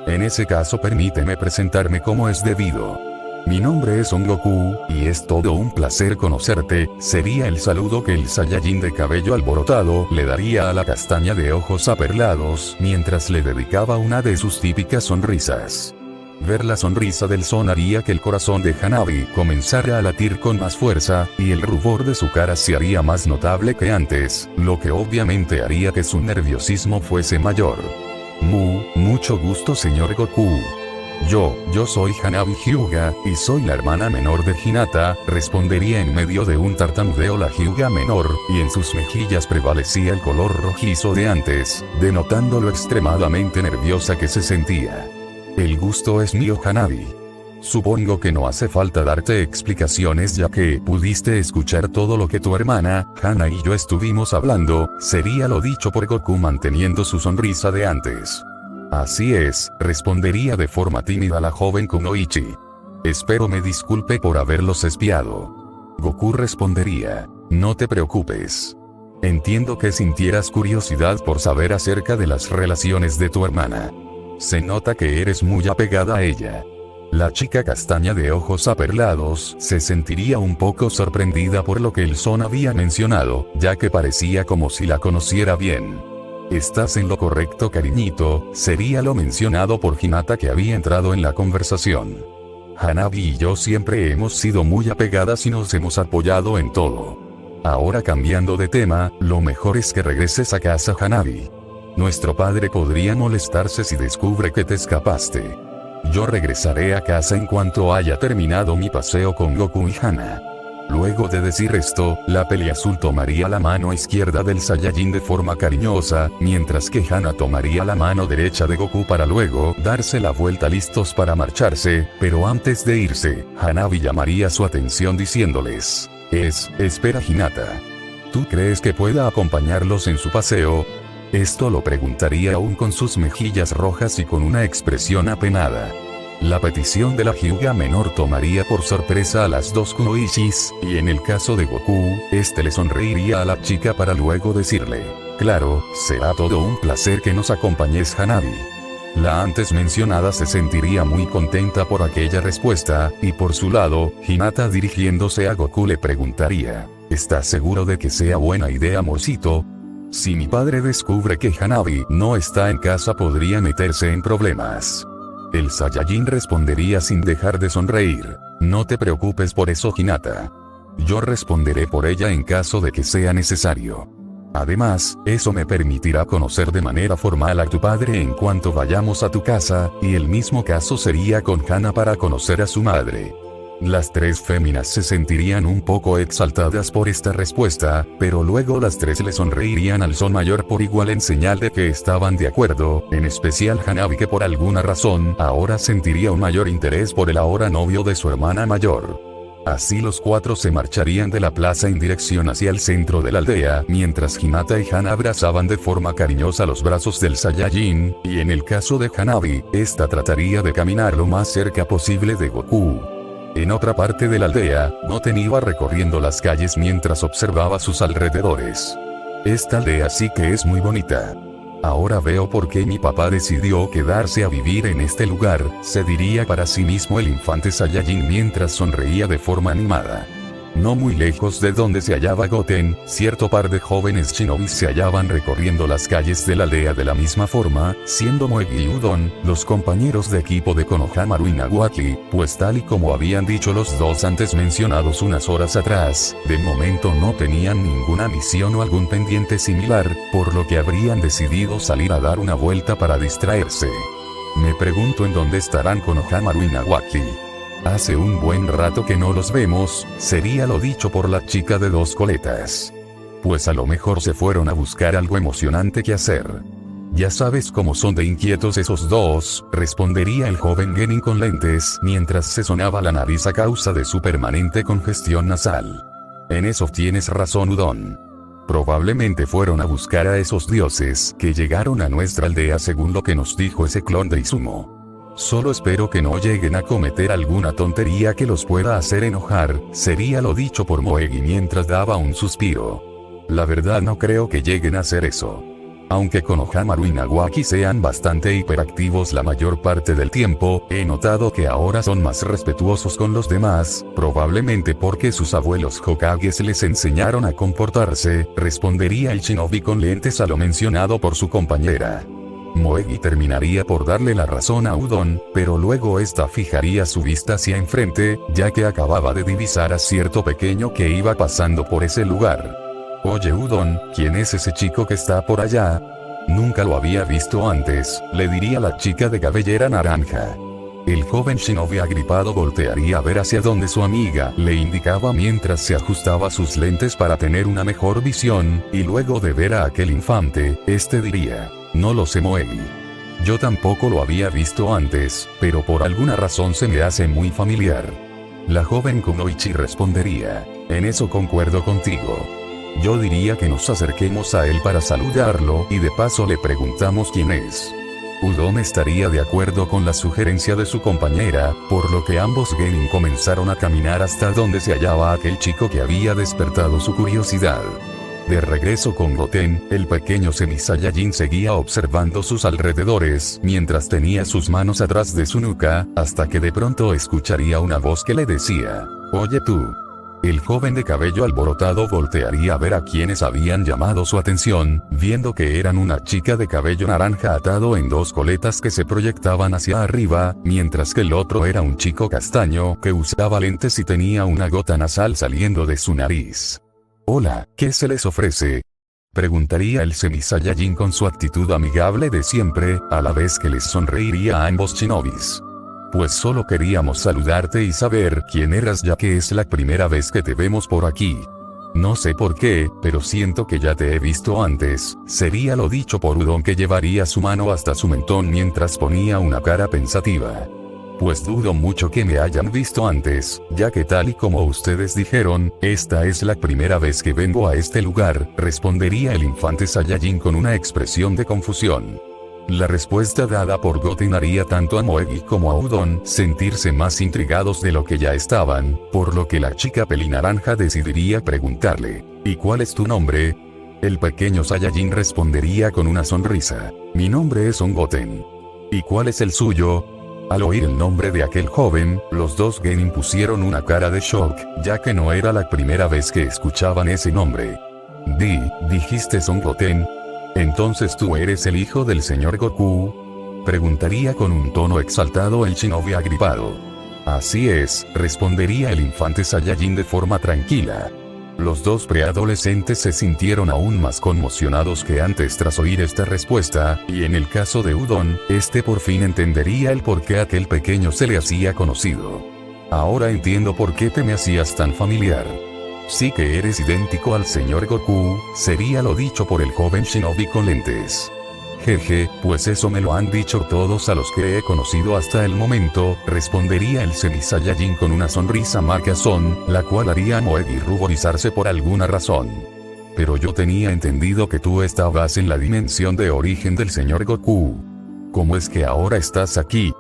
En ese caso permíteme presentarme como es debido. Mi nombre es Son Goku, y es todo un placer conocerte, sería el saludo que el Saiyajin de cabello alborotado le daría a la castaña de ojos aperlados mientras le dedicaba una de sus típicas sonrisas. Ver la sonrisa del Son haría que el corazón de Hanabi comenzara a latir con más fuerza, y el rubor de su cara se haría más notable que antes, lo que obviamente haría que su nerviosismo fuese mayor. Mucho gusto, señor Goku. Yo soy Hanabi Hyuga, y soy la hermana menor de Hinata, respondería en medio de un tartamudeo la Hyuga menor, y en sus mejillas prevalecía el color rojizo de antes, denotando lo extremadamente nerviosa que se sentía. El gusto es mío, Hanabi. Supongo que no hace falta darte explicaciones ya que pudiste escuchar todo lo que tu hermana, Hana y yo estuvimos hablando, sería lo dicho por Goku manteniendo su sonrisa de antes. Así es, respondería de forma tímida la joven Kunoichi. Espero me disculpe por haberlos espiado. Goku respondería, no te preocupes. Entiendo que sintieras curiosidad por saber acerca de las relaciones de tu hermana. Se nota que eres muy apegada a ella. La chica castaña de ojos aperlados se sentiría un poco sorprendida por lo que el Son había mencionado, ya que parecía como si la conociera bien. Estás en lo correcto, cariñito, sería lo mencionado por Hinata que había entrado en la conversación. Hanabi y yo siempre hemos sido muy apegadas y nos hemos apoyado en todo. Ahora cambiando de tema, lo mejor es que regreses a casa, Hanabi. Nuestro padre podría molestarse si descubre que te escapaste. Yo regresaré a casa en cuanto haya terminado mi paseo con Goku y Hana. Luego de decir esto, la Peliazul tomaría la mano izquierda del Saiyajin de forma cariñosa, mientras que Hana tomaría la mano derecha de Goku para luego darse la vuelta listos para marcharse, pero antes de irse, Hanabi llamaría su atención diciéndoles: espera Hinata. ¿Tú crees que pueda acompañarlos en su paseo? Esto lo preguntaría aún con sus mejillas rojas y con una expresión apenada. La petición de la Hyuga menor tomaría por sorpresa a las dos Kunoichis, y en el caso de Goku, este le sonreiría a la chica para luego decirle: claro, será todo un placer que nos acompañes, Hanabi. La antes mencionada se sentiría muy contenta por aquella respuesta, y por su lado, Hinata dirigiéndose a Goku le preguntaría: ¿estás seguro de que sea buena idea, amorcito? Si mi padre descubre que Hanabi no está en casa podría meterse en problemas. El Saiyajin respondería sin dejar de sonreír: no te preocupes por eso, Hinata. Yo responderé por ella en caso de que sea necesario. Además, eso me permitirá conocer de manera formal a tu padre en cuanto vayamos a tu casa, y el mismo caso sería con Hana para conocer a su madre. Las tres féminas se sentirían un poco exaltadas por esta respuesta, pero luego las tres le sonreirían al son mayor por igual en señal de que estaban de acuerdo, en especial Hanabi, que por alguna razón ahora sentiría un mayor interés por el ahora novio de su hermana mayor. Así los cuatro se marcharían de la plaza en dirección hacia el centro de la aldea, mientras Hinata y Hana abrazaban de forma cariñosa los brazos del Saiyajin, y en el caso de Hanabi, esta trataría de caminar lo más cerca posible de Goku. En otra parte de la aldea, Goten iba recorriendo las calles mientras observaba sus alrededores. Esta aldea sí que es muy bonita. Ahora veo por qué mi papá decidió quedarse a vivir en este lugar, se diría para sí mismo el infante Saiyajin mientras sonreía de forma animada. No muy lejos de donde se hallaba Goten, cierto par de jóvenes shinobis se hallaban recorriendo las calles de la aldea de la misma forma, siendo Moegi y Udon los compañeros de equipo de Konohamaru Inagaki, pues tal y como habían dicho los dos antes mencionados unas horas atrás, de momento no tenían ninguna misión o algún pendiente similar, por lo que habrían decidido salir a dar una vuelta para distraerse. Me pregunto en dónde estarán Konohamaru Inagaki. Hace un buen rato que no los vemos, sería lo dicho por la chica de dos coletas. Pues a lo mejor se fueron a buscar algo emocionante que hacer. Ya sabes cómo son de inquietos esos dos, respondería el joven genin con lentes mientras se sonaba la nariz a causa de su permanente congestión nasal. En eso tienes razón, Udon. Probablemente fueron a buscar a esos dioses que llegaron a nuestra aldea según lo que nos dijo ese clon de Izumo. Solo espero que no lleguen a cometer alguna tontería que los pueda hacer enojar, sería lo dicho por Moegi mientras daba un suspiro. La verdad no creo que lleguen a hacer eso. Aunque Konohamaru y Inagaki sean bastante hiperactivos la mayor parte del tiempo, he notado que ahora son más respetuosos con los demás, probablemente porque sus abuelos Hokages les enseñaron a comportarse, respondería el shinobi con lentes a lo mencionado por su compañera. Moegi terminaría por darle la razón a Udon, pero luego esta fijaría su vista hacia enfrente, ya que acababa de divisar a cierto pequeño que iba pasando por ese lugar. Oye Udon, ¿quién es ese chico que está por allá? Nunca lo había visto antes, le diría la chica de cabellera naranja. El joven shinobi agripado voltearía a ver hacia donde su amiga le indicaba mientras se ajustaba sus lentes para tener una mejor visión, y luego de ver a aquel infante, este diría: no lo sé, Moegi. Yo tampoco lo había visto antes, pero por alguna razón se me hace muy familiar. La joven Kunoichi respondería: en eso concuerdo contigo. Yo diría que nos acerquemos a él para saludarlo y de paso le preguntamos quién es. Udon estaría de acuerdo con la sugerencia de su compañera, por lo que ambos genin comenzaron a caminar hasta donde se hallaba aquel chico que había despertado su curiosidad. De regreso con Goten, el pequeño semi-Saiyajin seguía observando sus alrededores mientras tenía sus manos atrás de su nuca, hasta que de pronto escucharía una voz que le decía: oye tú. El joven de cabello alborotado voltearía a ver a quienes habían llamado su atención, viendo que eran una chica de cabello naranja atado en dos coletas que se proyectaban hacia arriba, mientras que el otro era un chico castaño que usaba lentes y tenía una gota nasal saliendo de su nariz. Hola, ¿qué se les ofrece? Preguntaría el semi-saiyajin con su actitud amigable de siempre, a la vez que les sonreiría a ambos shinobis. Pues solo queríamos saludarte y saber quién eras, ya que es la primera vez que te vemos por aquí. No sé por qué, pero siento que ya te he visto antes. Sería lo dicho por Udon, que llevaría su mano hasta su mentón mientras ponía una cara pensativa. Pues dudo mucho que me hayan visto antes, ya que tal y como ustedes dijeron, esta es la primera vez que vengo a este lugar, respondería el infante Saiyajin con una expresión de confusión. La respuesta dada por Goten haría tanto a Moegi como a Udon sentirse más intrigados de lo que ya estaban, por lo que la chica pelinaranja decidiría preguntarle, ¿y cuál es tu nombre? El pequeño Saiyajin respondería con una sonrisa, mi nombre es Son Goten. ¿Y cuál es el suyo? Al oír el nombre de aquel joven, los dos Genin pusieron una cara de shock, ya que no era la primera vez que escuchaban ese nombre. ¿Dijiste Son Goten? ¿Entonces tú eres el hijo del señor Goku? Preguntaría con un tono exaltado el shinobi agripado. Así es, respondería el infante Saiyajin de forma tranquila. Los dos preadolescentes se sintieron aún más conmocionados que antes tras oír esta respuesta, y en el caso de Udon, este por fin entendería el por qué aquel pequeño se le hacía conocido. Ahora entiendo por qué te me hacías tan familiar. Sí que eres idéntico al señor Goku, sería lo dicho por el joven shinobi con lentes. Jeje, pues eso me lo han dicho todos a los que he conocido hasta el momento, respondería el semi-saiyajin con una sonrisa marca Son, la cual haría a Moegi ruborizarse por alguna razón. Pero yo tenía entendido que tú estabas en la dimensión de origen del señor Goku. ¿Cómo es que ahora estás aquí?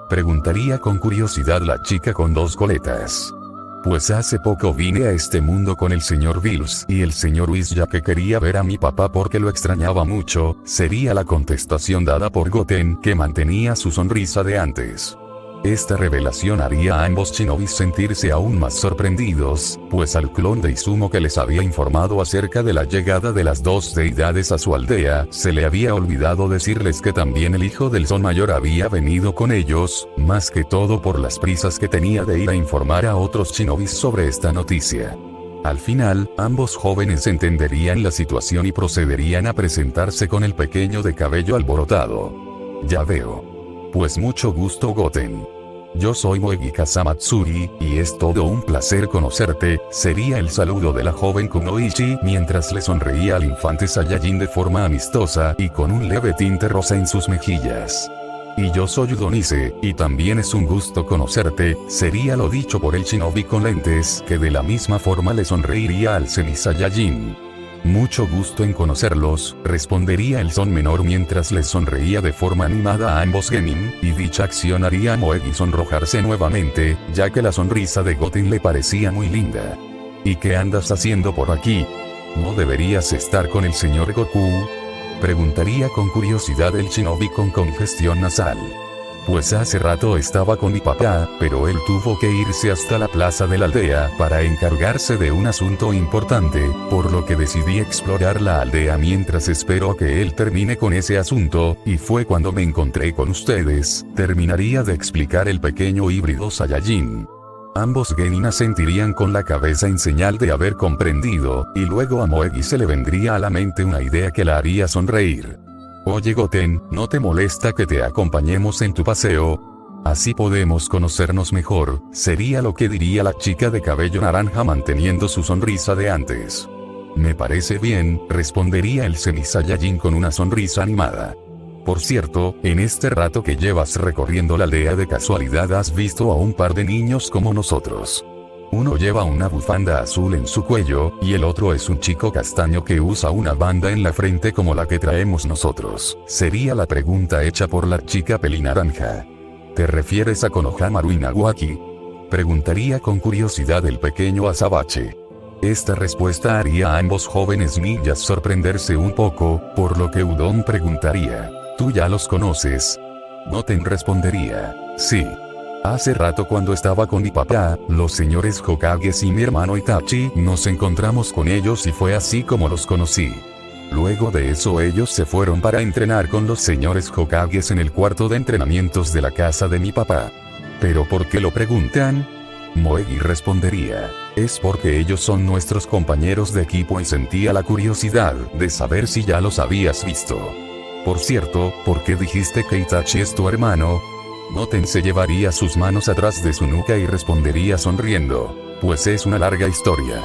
Preguntaría con curiosidad la chica con dos coletas. Pues hace poco vine a este mundo con el señor Bills y el señor Whis, ya que quería ver a mi papá porque lo extrañaba mucho, sería la contestación dada por Goten, que mantenía su sonrisa de antes. Esta revelación haría a ambos shinobis sentirse aún más sorprendidos, pues al clon de Izumo que les había informado acerca de la llegada de las dos deidades a su aldea, se le había olvidado decirles que también el hijo del Son Mayor había venido con ellos, más que todo por las prisas que tenía de ir a informar a otros shinobis sobre esta noticia. Al final, ambos jóvenes entenderían la situación y procederían a presentarse con el pequeño de cabello alborotado. Ya veo. Pues mucho gusto, Goten. Yo soy Moegi Kazamatsuri, y es todo un placer conocerte, sería el saludo de la joven Kunoichi mientras le sonreía al infante Saiyajin de forma amistosa y con un leve tinte rosa en sus mejillas. Y yo soy Udonice, y también es un gusto conocerte, sería lo dicho por el shinobi con lentes, que de la misma forma le sonreiría al semi-saiyajin. Mucho gusto en conocerlos, respondería el Son menor mientras les sonreía de forma animada a ambos Genin, y dicha acción haría a Moegi sonrojarse nuevamente, ya que la sonrisa de Goten le parecía muy linda. ¿Y qué andas haciendo por aquí? ¿No deberías estar con el señor Goku? Preguntaría con curiosidad el shinobi con congestión nasal. Pues hace rato estaba con mi papá, pero él tuvo que irse hasta la plaza de la aldea para encargarse de un asunto importante, por lo que decidí explorar la aldea mientras espero a que él termine con ese asunto, y fue cuando me encontré con ustedes, terminaría de explicar el pequeño híbrido Saiyajin. Ambos Genin asentirían con la cabeza en señal de haber comprendido, y luego a Moegi se le vendría a la mente una idea que la haría sonreír. Oye Goten, ¿no te molesta que te acompañemos en tu paseo? Así podemos conocernos mejor, sería lo que diría la chica de cabello naranja manteniendo su sonrisa de antes. Me parece bien, respondería el semi-saiyajin con una sonrisa animada. Por cierto, en este rato que llevas recorriendo la aldea de casualidad has visto a un par de niños como nosotros. Uno lleva una bufanda azul en su cuello, y el otro es un chico castaño que usa una banda en la frente como la que traemos nosotros. Sería la pregunta hecha por la chica pelinaranja. ¿Te refieres a Konohamaru Inagaki? Preguntaría con curiosidad el pequeño Azabache. Esta respuesta haría a ambos jóvenes ninjas sorprenderse un poco, por lo que Udon preguntaría, ¿tú ya los conoces? Goten respondería, sí. Hace rato cuando estaba con mi papá, los señores Hokages y mi hermano Itachi, nos encontramos con ellos y fue así como los conocí. Luego de eso ellos se fueron para entrenar con los señores Hokages en el cuarto de entrenamientos de la casa de mi papá. ¿Pero por qué lo preguntan? Moegi respondería, es porque ellos son nuestros compañeros de equipo y sentía la curiosidad de saber si ya los habías visto. Por cierto, ¿por qué dijiste que Itachi es tu hermano? Noten se llevaría sus manos atrás de su nuca y respondería sonriendo, pues es una larga historia.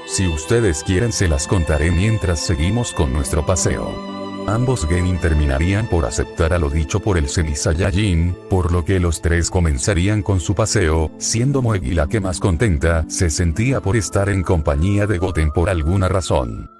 Si ustedes quieren se las contaré mientras seguimos con nuestro paseo. Ambos genin terminarían por aceptar a lo dicho por el Zenitsu Saiyajin, por lo que los tres comenzarían con su paseo, siendo Moegi la que más contenta se sentía por estar en compañía de Goten por alguna razón.